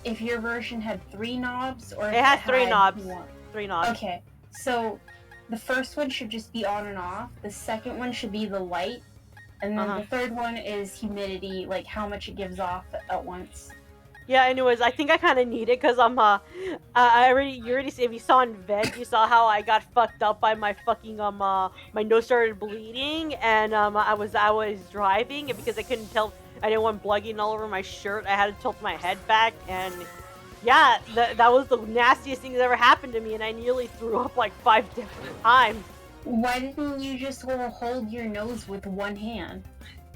if your version had 3 knobs or if it had 3 knobs. One. 3 knobs. Okay, so the first one should just be on and off. The second one should be the light. And then the third one is humidity, like how much it gives off at once. Yeah, anyways, I think I kind of need it because you already see, if you saw in Veg, you saw how I got fucked up by my fucking, my nose started bleeding, and, I was driving, and because I couldn't tell, I didn't want blood getting all over my shirt, I had to tilt my head back, and, yeah, that was the nastiest thing that ever happened to me, and I nearly threw up like 5 different times. Why didn't you just hold your nose with one hand?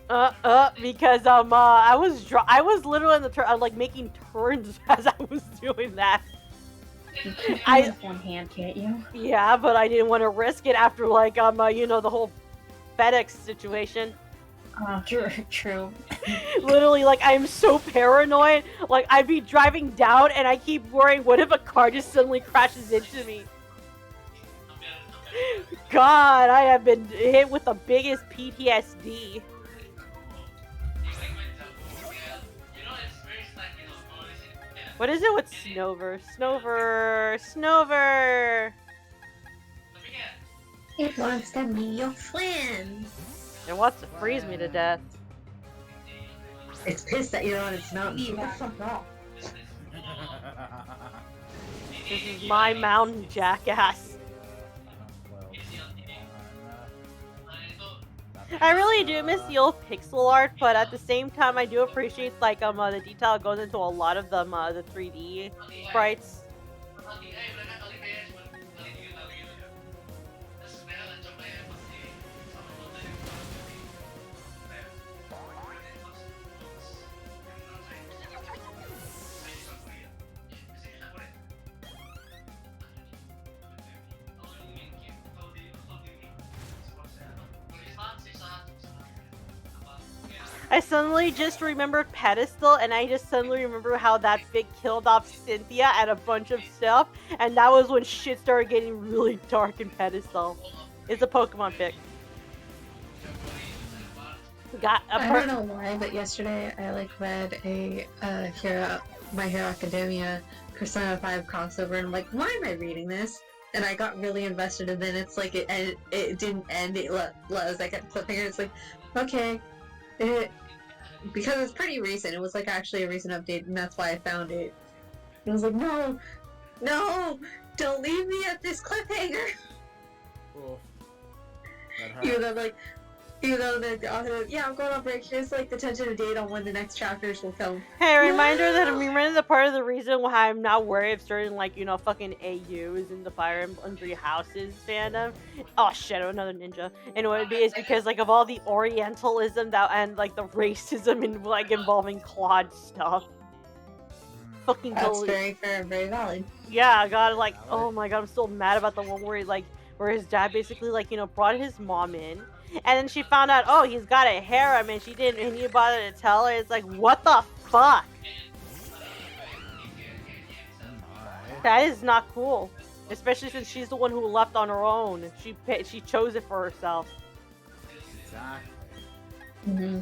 Because I was literally in the like making turns as I was doing that. You can with one hand, can't you? Yeah, but I didn't want to risk it after like the whole FedEx situation. True. Literally, like, I'm so paranoid. Like, I'd be driving down and I keep worrying, what if a car just suddenly crashes into me? God, I have been hit with the biggest PTSD. What is it with Snover? Snover! It wants to be your friend. It wants to freeze me to death. It's pissed that you're on its mountain. What the fuck off? This is my mountain, jackass. I really do miss the old pixel art, but at the same time, I do appreciate like the detail that goes into a lot of them the 3D sprites. I suddenly just remembered Pedestal, and I just suddenly remember how that Fig killed off Cynthia and a bunch of stuff, and that was when shit started getting really dark in Pedestal. It's a Pokemon pick. I don't know why, but yesterday I like read a My Hero Academia Persona 5 crossover, and I'm like, why am I reading this? And I got really invested, and then it's like it didn't end. It was like a cliffhanger. It's like, okay, because it's pretty recent. It was like actually a recent update, and that's why I found it. And I was like, no, don't leave me at this cliffhanger. Oof. That hurt. Even though the author, yeah, I'm going on break. Here's like the tentative date on when the next chapters will come. Hey, reminder the part of the reason why I'm not worried of certain, like, you know, fucking AUs in the Fire Emblem Three Houses fandom. Oh shit, another ninja. And what it'd be is because, like, of all the Orientalism that and like the racism in like involving Claude stuff. Fucking That's delete. very fair and very valid. Yeah, God, like, oh my god, I'm still mad about the one where he, like, where his dad basically, like, you know, brought his mom in, and then she found out, oh, he's got a harem, and she didn't, and he bothered to tell her. It's like, what the fuck? That is not cool, especially since she's the one who left on her own. She chose it for herself. Exactly. Mm-hmm.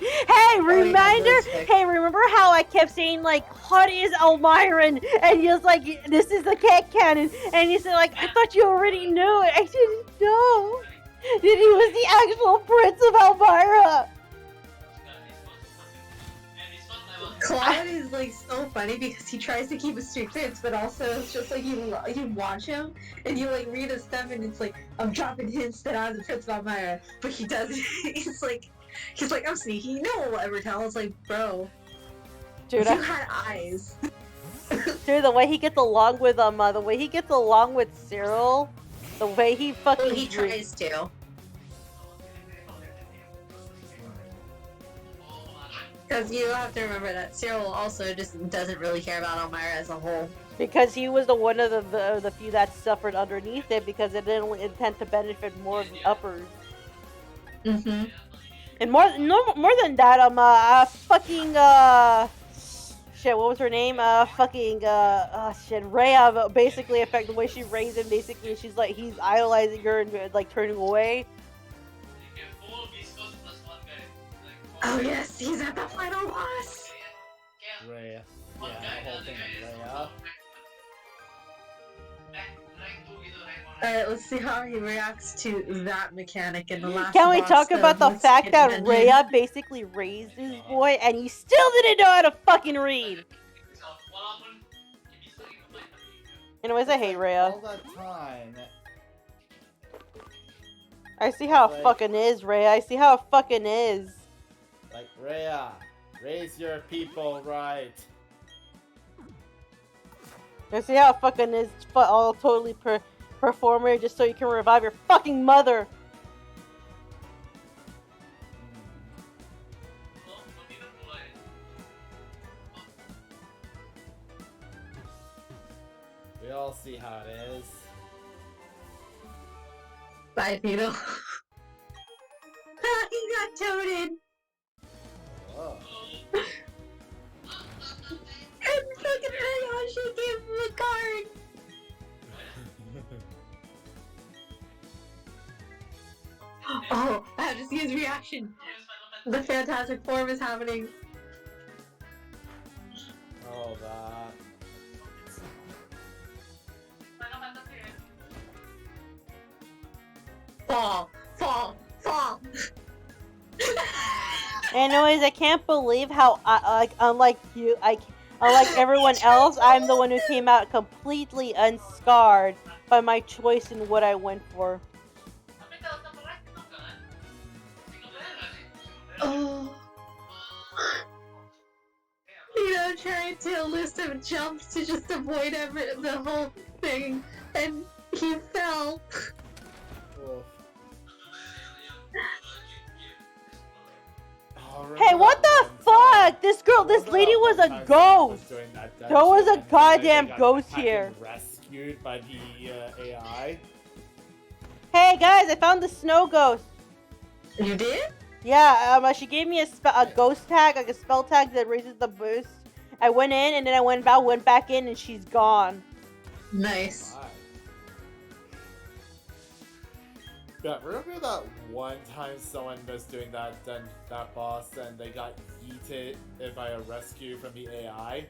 Hey, reminder! Hey, remember how I kept saying, like, what is Elmiron? And he was like, this is the cat cannon. And he said, like, I thought you already knew it. I didn't know that he was the actual Prince of Elmira. Claude is like so funny because he tries to keep a straight face, but also it's just like you watch him and you like read his stuff and it's like, I'm dropping hints that I'm the Prince of Elmira, but he doesn't. He's like, I'm sneaky. No one will ever tell. It's like, bro, Dude, you had eyes. Dude, the way he gets along with Cyril, the way he fucking Well, he tries to. Because you have to remember that Cyril also just doesn't really care about Elmira as a whole. Because he was the one of the few that suffered underneath it because it didn't intend to benefit more of the uppers. Mm-hmm. And more than that, fucking shit, what was her name? Shit, Rhea basically affect the way she raised him. Basically, she's like he's idolizing her and like turning away. Oh yes, he's at the final boss. Rhea. Yeah, the whole thing with Rhea. Alright, let's see how he reacts to that mechanic in the last Can we boss, talk though. about the Let's fact get that into Rhea basically raised his boy and he still didn't know how to fucking read? Anyways, I hate Rhea. All that time. I see how it Like- fucking is, Rhea. I see how it fucking is. Like, Rhea, raise your people right. I see how it fucking is. All totally performer just so you can revive your fucking mother. We all see how it is. Bye, Vito. his reaction. The Fantastic Form is happening. Oh, that. Fall, fall, fall. Anyways, I can't believe how, unlike you, unlike everyone else, I'm the one who came out completely unscarred by my choice in what I went for. Oh. You know, trying to list of jumps to just avoid the whole thing, and he fell. Oh. Hey, what the fuck? This lady was a ghost. There was a goddamn ghost here. Rescued by the AI. Hey guys, I found the snow ghost. You did? Yeah, she gave me a ghost tag, like a spell tag that raises the boost. I went in and then I went back in and she's gone. Nice. Yeah, remember that one time someone was doing that boss and they got yeeted by a rescue from the AI?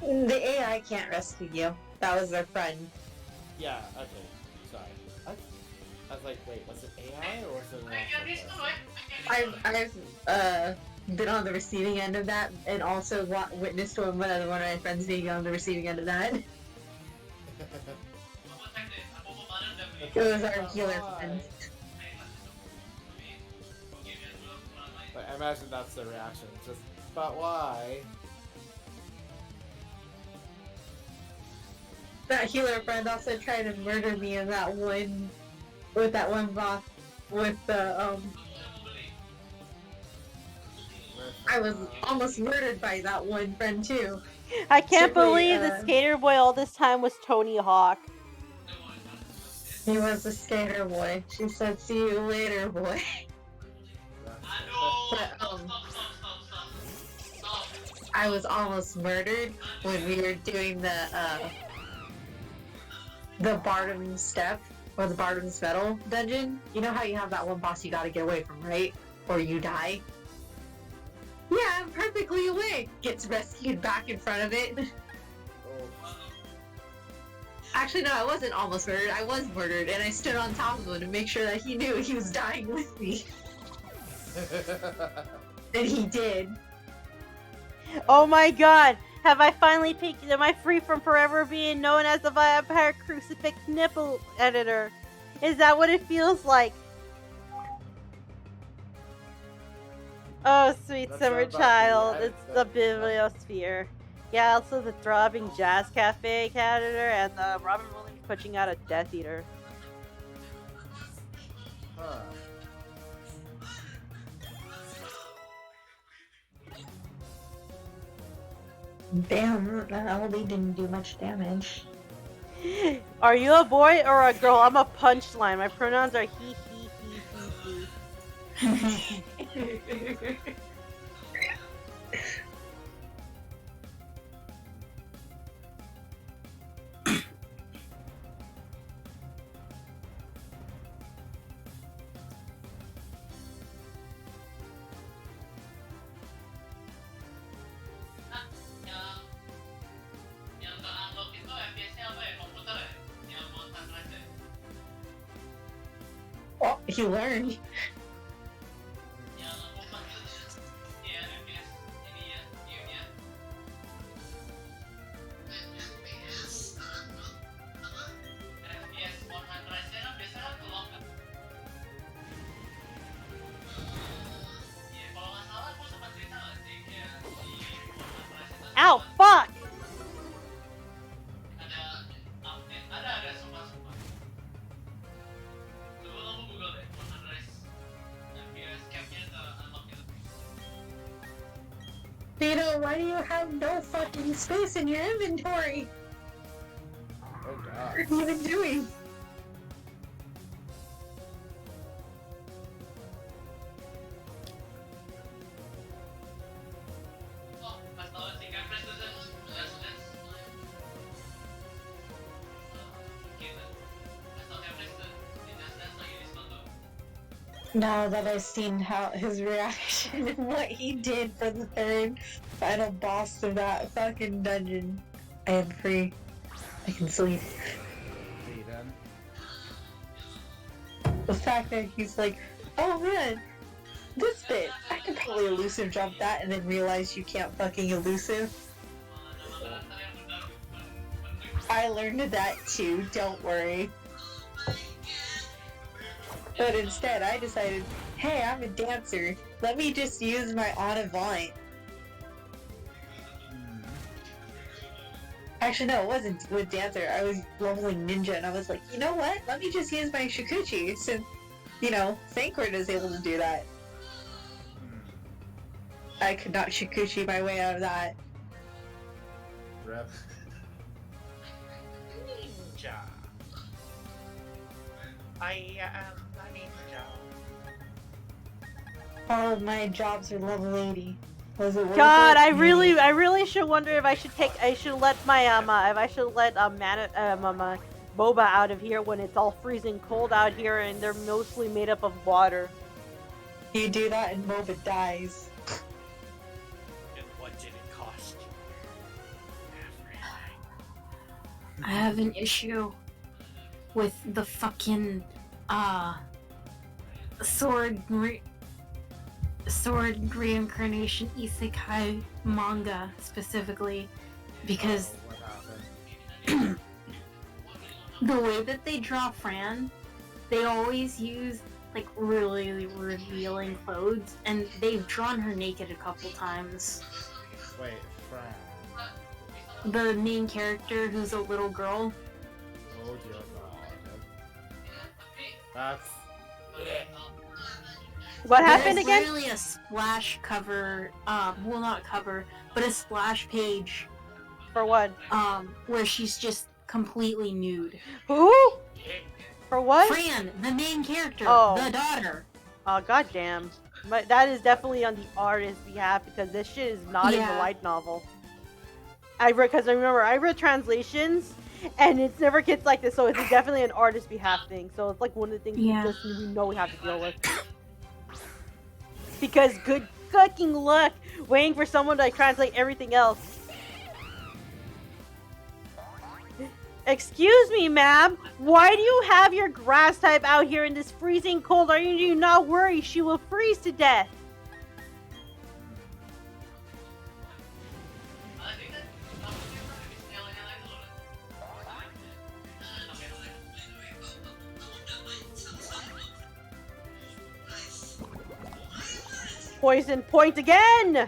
The AI can't rescue you. That was their friend. Yeah, okay, sorry. I was like, wait, was it AI or was it an actual person? I've been on the receiving end of that, and also witnessed one of my friends being on the receiving end of that. It was our healer friend. But I imagine that's the reaction. Just, but why? That healer friend also tried to murder me in that one, with that one boss, with the I was almost murdered by that one friend too. I can't Simply, believe the skater boy all this time was Tony Hawk. He was a skater boy. She said, "See you later, boy." But, I was almost murdered when we were doing the Bardom Step, or the Bardom's Metal dungeon. You know how you have that one boss you gotta get away from, right? Or you die? Yeah, I'm perfectly awake! Gets rescued back in front of it. Actually, no, I wasn't almost murdered. I was murdered, and I stood on top of him to make sure that he knew he was dying with me. And he did. Oh my god! Have I finally peaked? Am I free from forever being known as the Vampire Crucifix Nipple Editor? Is that what it feels like? Oh, sweet That's summer about the child, edit it's the that- bibliosphere. Yeah, also the throbbing jazz cafe editor and the Robin Williams punching out a Death Eater. Huh. Damn, that LD didn't do much damage. Are you a boy or a girl? I'm a punchline. My pronouns are he, he. Yang ke-unlock itu FPS-nya apa ya? Komputer ya? Yang kontak aja. Oh, he learned. Yang aku pakai ya FPS ini ya, game-nya. FPS Monhanrise-nya kan biasanya kan ke-lock kan? Iya, kalau nggak salah aku sempat cerita nggak sih kayak di Monhanrise itu Ow, fuck! ada update, ada sumpah. Coba kamu Google deh, Monhanrise FPS cap-nya ke-unlock gitu. Vito, why do you have no fucking space in your inventory? Oh god. What are you even doing? Oh, pas tau si Gampres tuh Zen, Just Dance. Gitu. Pas tau Gampres tuh, si Just Dance lagi diskon tuh. Now that I've seen how his reaction and what he did for the third final boss of that fucking dungeon, I am free. I can sleep. Freedom. The fact that he's like, oh man, this bit, I could probably elusive jump that and then realize you can't fucking elusive. I learned that too, don't worry. But instead, I decided, hey, I'm a dancer. Let me just use my en avant. Actually, no, it wasn't with dancer. I was leveling ninja, and I was like, you know what? Let me just use my Shikuchi, since, you know, Thancred is able to do that. I could not Shikuchi my way out of that. Rep. Ninja. I am a ninja. All of my jobs are level 80. Was it worth God, it? I really should wonder if I should let my if I should let Boba out of here when it's all freezing cold out here and they're mostly made up of water. You do that and MOBA dies. And what did it cost you? Everything. I have an issue with the fucking sword reincarnation isekai manga specifically because What happened? the way that they draw Fran, they always use like really revealing clothes, and they've drawn her naked a couple times. Wait, Fran. The main character, who's a little girl, Oh dear god. That's. What happened there's again? literally a splash cover, well not cover, but a splash page, For what? where she's just completely nude. Who? For what? Fran, the main character, Oh. the daughter. Oh goddamn! But that is definitely on the artist's behalf because this shit is not in the Yeah. light novel. I read translations, and it never gets like this, so it's definitely an artist's behalf thing. So it's like one of the things Yeah. we know we have to deal with. Because good fucking luck waiting for someone to translate everything else. Excuse me, ma'am. Why do you have your grass type out here in this freezing cold? Are you not worried she will freeze to death? Poison point again!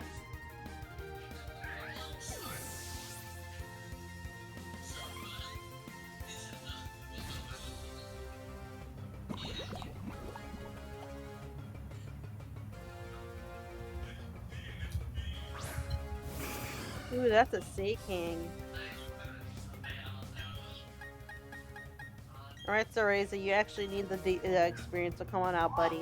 Ooh, that's a Seiking. Alright, so Reza, you actually need the experience, so come on out, buddy.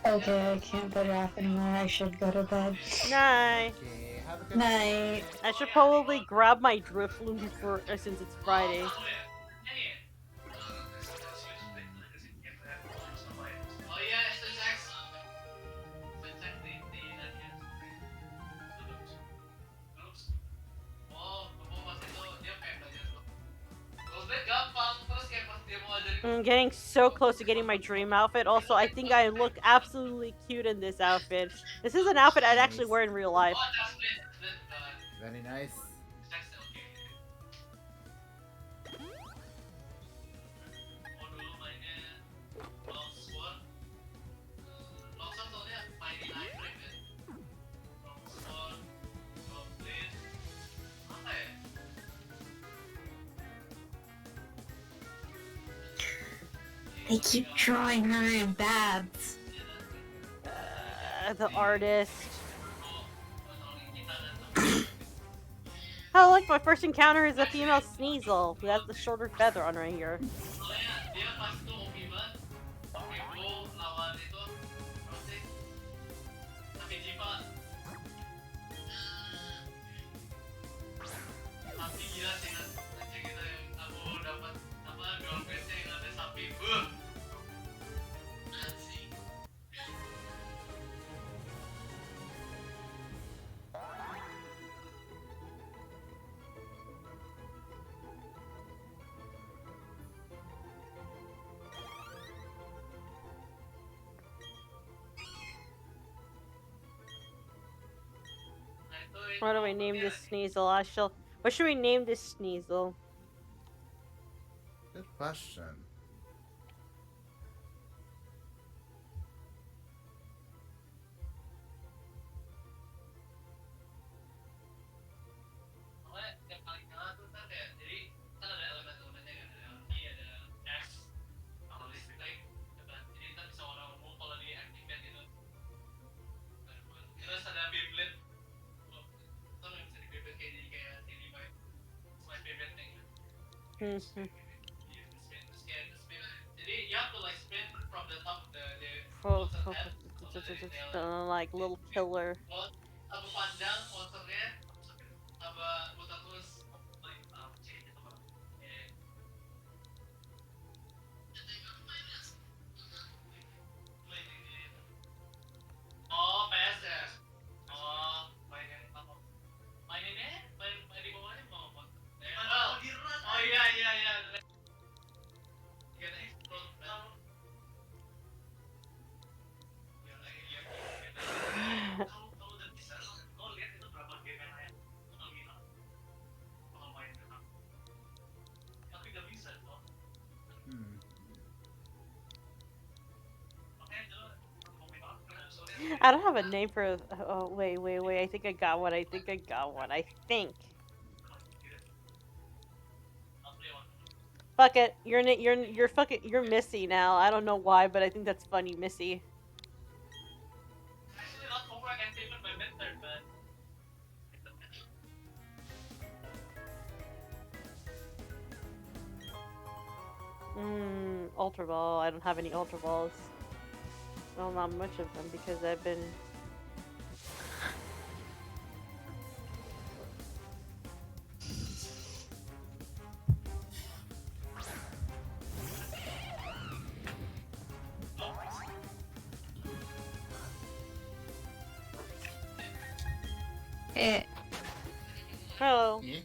Okay, I can't put it off anymore. I should go to bed. Night. Okay, have a good Night. I should probably grab my Drifloon before, since it's Friday. Oh iya, STX. STX di Nadia. Terus. Oh, kamu pas itu dia kayak belajar tuh. Ghostblade gampang, terus kayak pas dia mau ajarin I'm getting so close to getting my dream outfit. Also, I think I look absolutely cute in this outfit. This is an outfit I'd actually wear in real life. oh ada split. Very nice. STX oke. Oh dulu mainnya Longsword. Longsword soalnya main di iFrame ya. Longsword, Ghostblade, apa ya? They keep drawing her in babs. The artist. Oh, look, my first encounter is a female Sneasel who has the shorter feather on right here. Soalnya dia pas itu Obi-Wan, Bimbo lawan itu apa sih? Tapi Jiva. Tapi gila sih kan, anjing itu yang aku dapat apa dual face yang ada sapi. Anjing. Nah, itu What do we name this Sneasel? What should we name this Sneasel? Good question. Soalnya yang paling nyala tuh ntar kayak jadi kan ada elemen-elemennya kan ada E ada X sama listrik kan jadi ntar bisa warna ungu kalau diaktifkan gitu terus ada Beyblade oh, itu nggak bisa di Beyblade kayak jadi kayak CD vibe smash Beyblade thing Mhm. spin terus kayak spin jadi you have to like spin from the top the monster head sampai the tail Like little killer. kalau apa panjang monsternya apa putar terus like cek gitu bang oh PS ya oh main yang apa main ini main di bawahnya mau apa oh iya iya iya kita explode kalau udah bisa lo lihat itu berapa game yang lain lo gila kalau main dengan tapi gak bisa loh makanya itu ngomongin banget soalnya I don't have a name for. Oh wait. I think I got one. I think. Fuck it. You're fucking. You're Missy now. I don't know why, but I think that's funny, Missy. actually not overactivated by mentor but Ultra Ball. I don't have any Ultra Balls. Well, not much of them because I've been. Eh, Hello. E?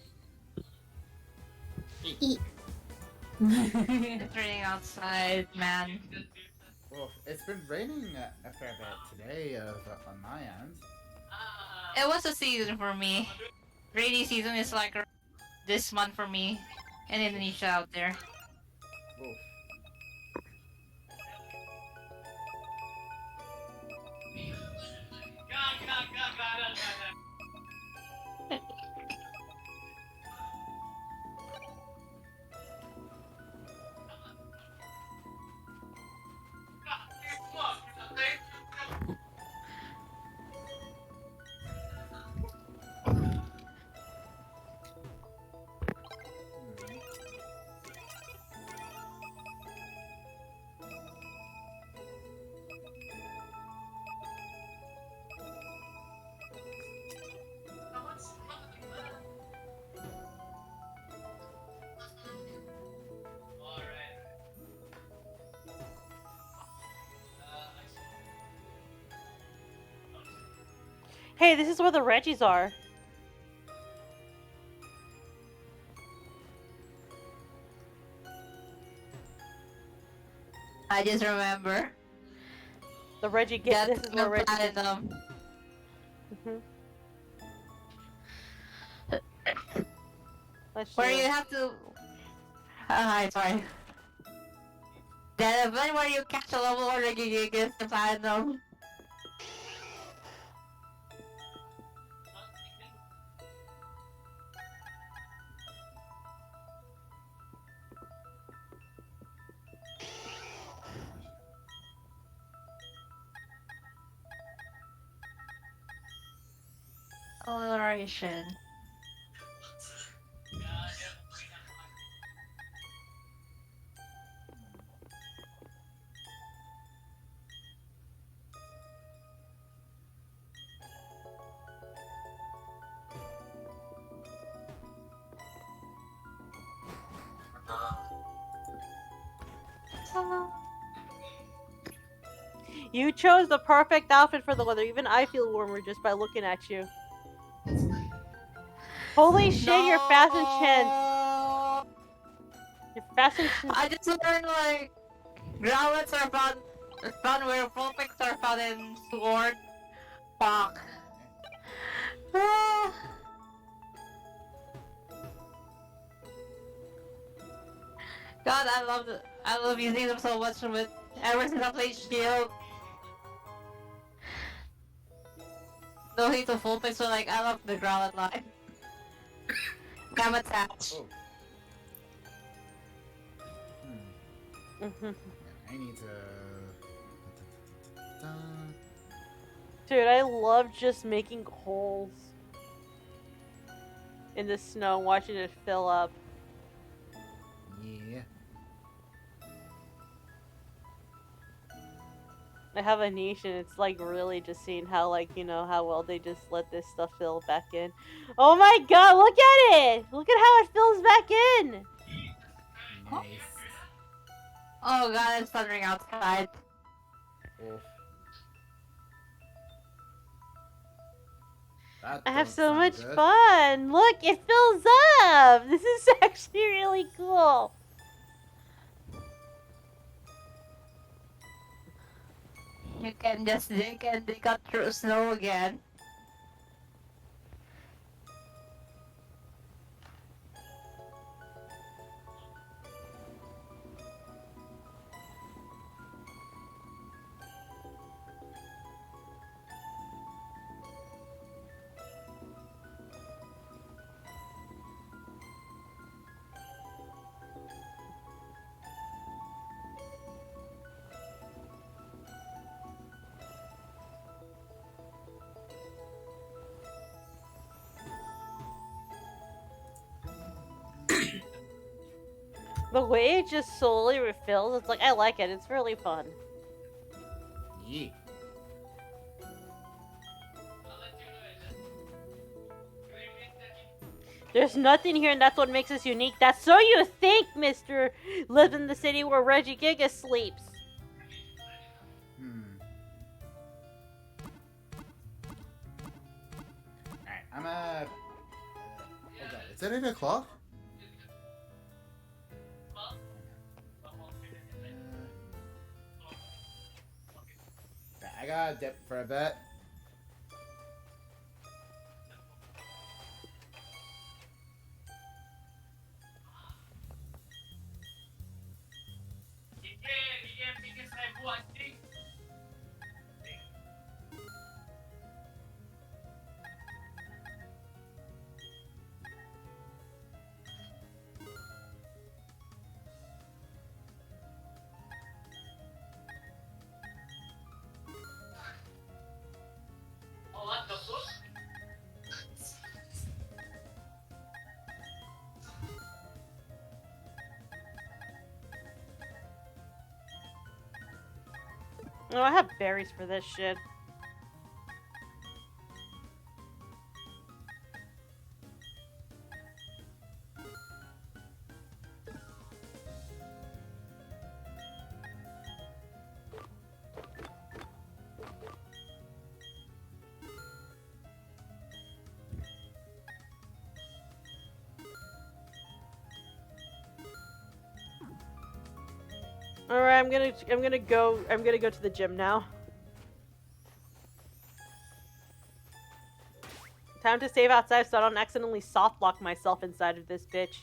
it's raining outside, man. Well, it's been raining a fair bit today on my end. It was a season for me. Rainy season is like this month for me in Indonesia out there. Oof. Hey, this is where the Reggies are. I just remember. The Reggie get. This That's is where the Reggie. platinum. Let's Where see. you have to. Hi, sorry. The event where you catch a level or you get the platinum. Coloration. You chose the perfect outfit for the weather. Even I feel warmer just by looking at you. Holy shit, you're fast and chance. You're fast and chance. I just learned like growlets are found where vulpix are found in Sword. Fuck. Ah. God, I love using them so much with ever since I played Shield. No hate to vulpix, but like I love the growlet line. I'm attached. Oh. I need to. Dude, I love just making holes in the snow, watching it fill up. Yeah. I have a niche and it's like really just seeing how like, you know, how well they just let this stuff fill back in. Oh my god, look at it! Look at how it fills back in! Nice. Oh god, it's thundering outside. Oh. That I have don't so sound much good. fun! Look, it fills up! This is actually really cool! You can just dig and dig up through snow again. The way it just slowly refills, it's like, I like it, it's really fun. Yeah. There's nothing here and that's what makes us unique. That's so you think, Mr. Lives in the city where Reggie Giga sleeps. Alright, I'm at. Oh god, is it 8 o'clock? I gotta dip for a bit. Oh, I have berries for this shit. Alright, I'm gonna go to the gym now. Time to save outside so I don't accidentally soft lock myself inside of this bitch.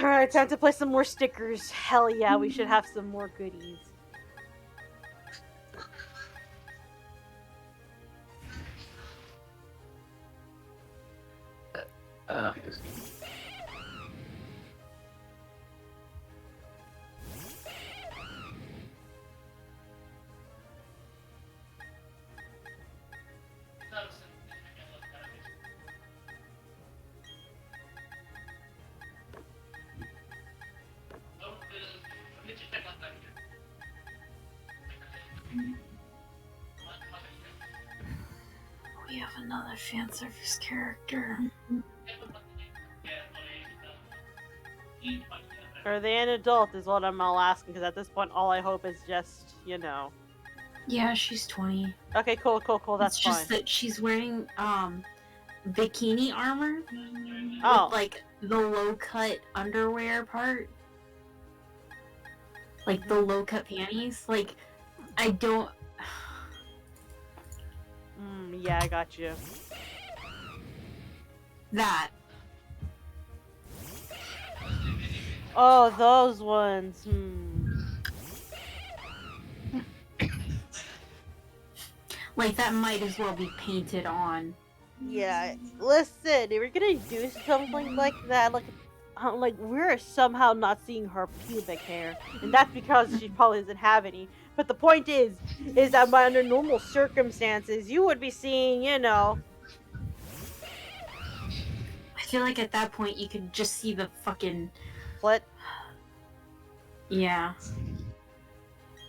Alright, time to play some more stickers. Hell yeah, we should have some more goodies. We have another fan service character. Are they an adult is what I'm all asking, because at this point all I hope is just, you know. Yeah, she's 20. Okay, cool, that's It's just fine. that she's wearing bikini armor Oh. with like the low cut underwear part. Like the low cut panties. Like I don't Yeah, I got you. that. Oh, those ones. Like that might as well be painted on. Yeah, listen, if you're gonna do something like that, like we're somehow not seeing her pubic hair, and that's because she probably doesn't have any. But the point is that under normal circumstances, you would be seeing, you know. I feel like at that point you could just see the fucking What? yeah.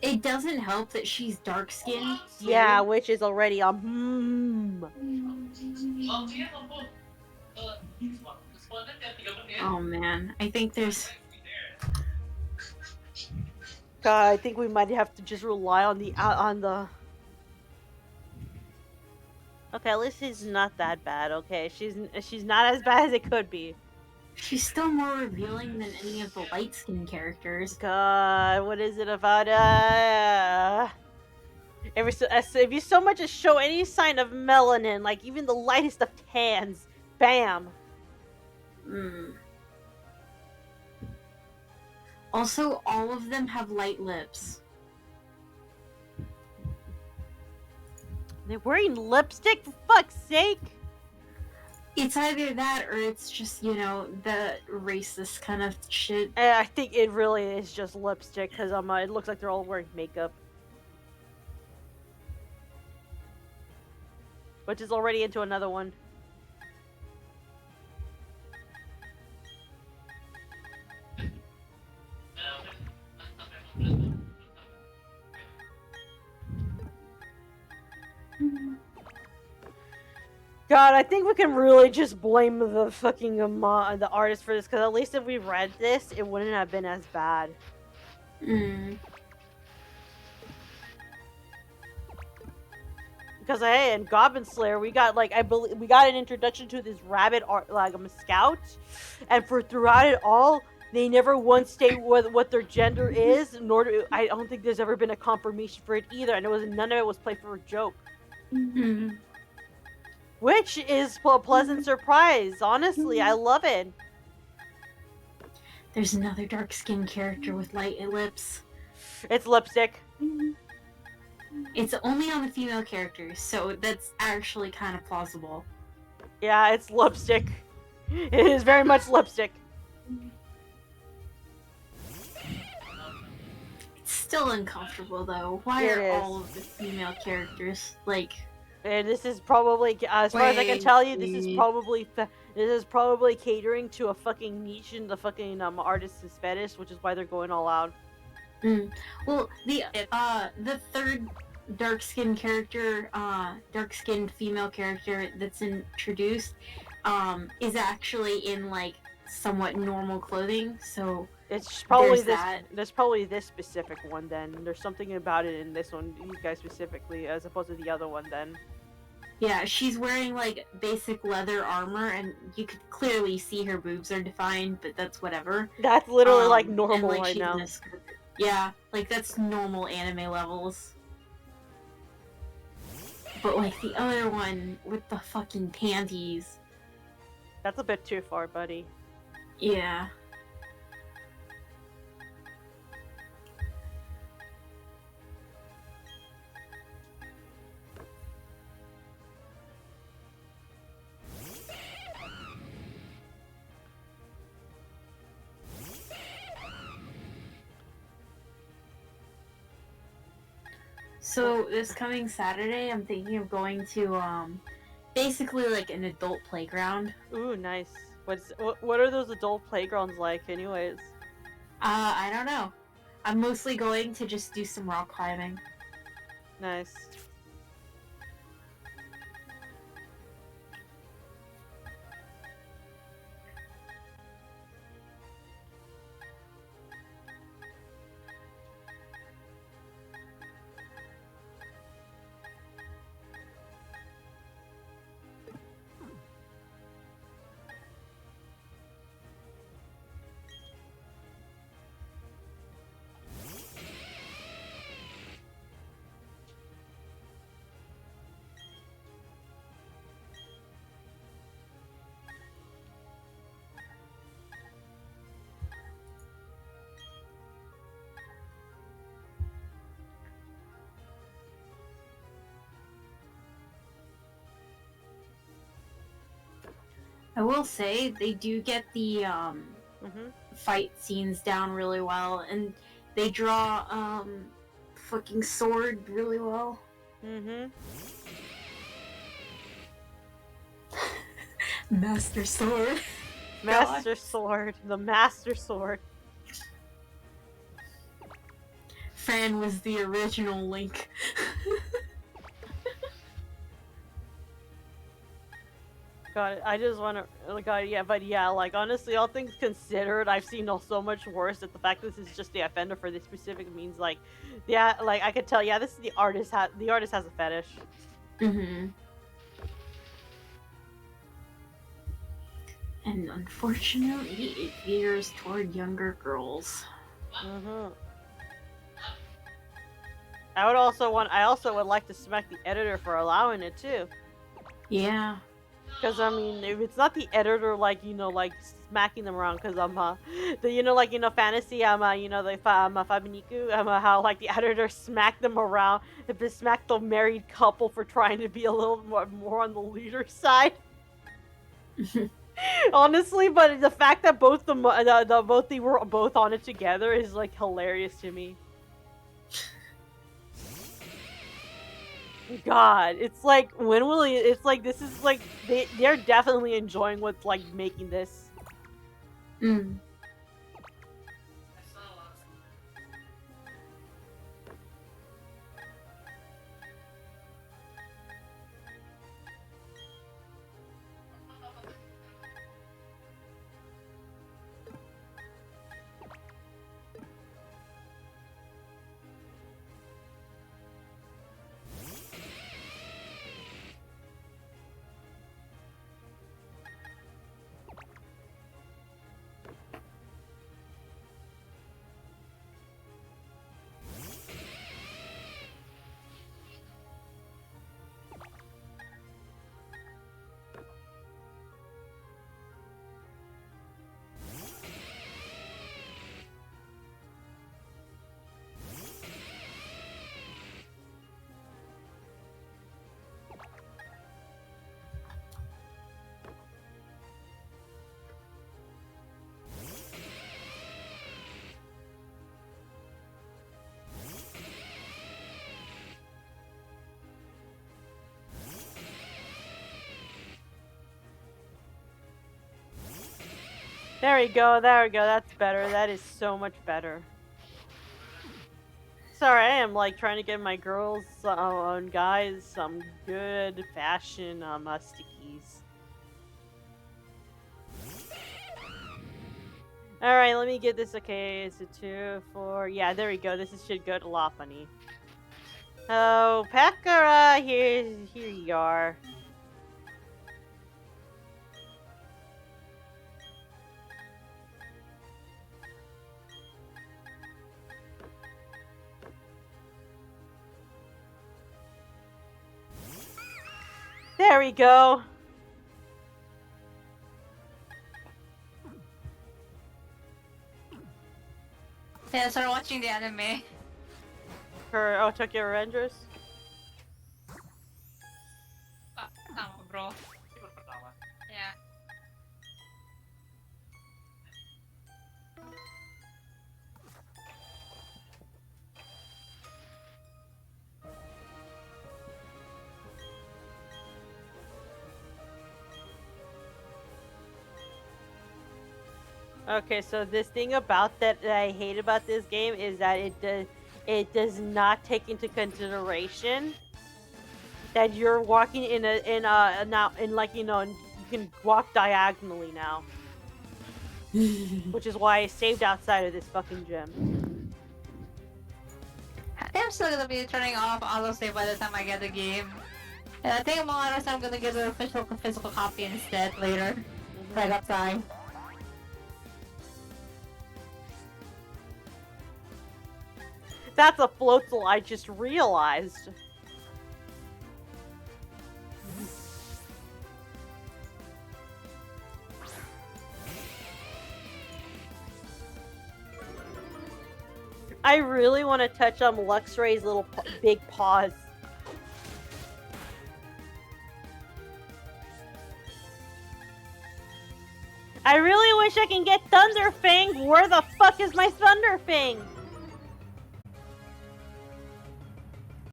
It doesn't help that she's dark skinned. Yeah, which is already a Oh man, I think there's. God, I think we might have to just rely on the Okay, at least she's not that bad. Okay, she's not as bad as it could be. She's still more revealing than any of the light skinned characters. God, what is it about? If you so much as show any sign of melanin, like even the lightest of tans, bam. Also, all of them have light lips. They're wearing lipstick, for fuck's sake. It's either that or it's just, you know, the racist kind of shit. I think it really is just lipstick, because it looks like they're all wearing makeup. Which is already into another one. God, I think we can really just blame the fucking the artist for this, because at least if we read this, it wouldn't have been as bad. Because hey, in Goblin Slayer, we got we got an introduction to this rabbit art, like a scout, and for throughout it all, they never once state what their gender is. I don't think there's ever been a confirmation for it either, and none of it was played for a joke. Which is a pleasant surprise. Honestly, I love it. There's another dark-skinned character with light lips. It's lipstick. It's only on the female characters, so that's actually kind of plausible. Yeah, it's lipstick. It is very much lipstick. It's still uncomfortable, though. Why are all of the female characters, like... And this is probably, as far as I can tell you, this is probably catering to a fucking niche in the fucking artist's fetish, which is why they're going all out. Well, the third dark-skinned character, dark-skinned female character that's introduced, is actually in like somewhat normal clothing. So it's probably that. There's probably this specific one. Then there's something about it in this one, you guys specifically, as opposed to the other one. Then. Yeah, she's wearing like basic leather armor, and you could clearly see her boobs are defined, but that's whatever. That's literally like normal right now. Yeah, like that's normal anime levels. But like the other one with the fucking panties. That's a bit too far, buddy. Yeah. So this coming Saturday, I'm thinking of going to basically like an adult playground. Ooh, nice. What are those adult playgrounds like, anyways? I don't know. I'm mostly going to just do some rock climbing. Nice. I will say they do get the Mm-hmm. fight scenes down really well, and they draw fucking sword really well. Mm-hmm. Master sword. Master Sword. The Master Sword. Fran was the original Link. God, I just want to. God, yeah, but yeah, like honestly, all things considered, I've seen so much worse. That the fact that this is just the offender for this specific means, like, yeah, like I could tell, yeah, this is the artist. The artist has a fetish. Mm-hmm. And unfortunately, it veers toward younger girls. Mm-hmm. I also would like to smack the editor for allowing it too. Yeah. Because I mean, if it's not the editor, like like smacking them around, because fantasy, Fabiniku, how like the editor smacked them around, if they smacked the married couple for trying to be a little more on the leader side. Honestly, but the fact that they were both on it together is like hilarious to me. God, it's like it's like this is like they're definitely enjoying what's like making this. Mm. I saw a lot. There we go, there we go. That's better. That is so much better. Sorry, I am like trying to get my girls and guys some good fashion stickies. Alright, let me get this. Okay, is it 2, 4? Yeah, there we go. This should go to Lopunny. Oh, Pekara, here you are. There we go. Yeah, start watching the anime. Tokyo Revengers. Tama, bro. Di ba pertama? Yeah. Okay, so this thing about that I hate about this game is that it does not take into consideration that you're walking in like you can walk diagonally now, which is why I saved outside of this fucking gym. I think I'm still gonna be turning off autosave by the time I get the game. And I think among others, I'm gonna get an official physical copy instead later. If I got time. That's a floatzel I just realized. I really want to touch on Luxray's little big paws. I really wish I can get Thunderfang. Where the fuck is my Thunderfang?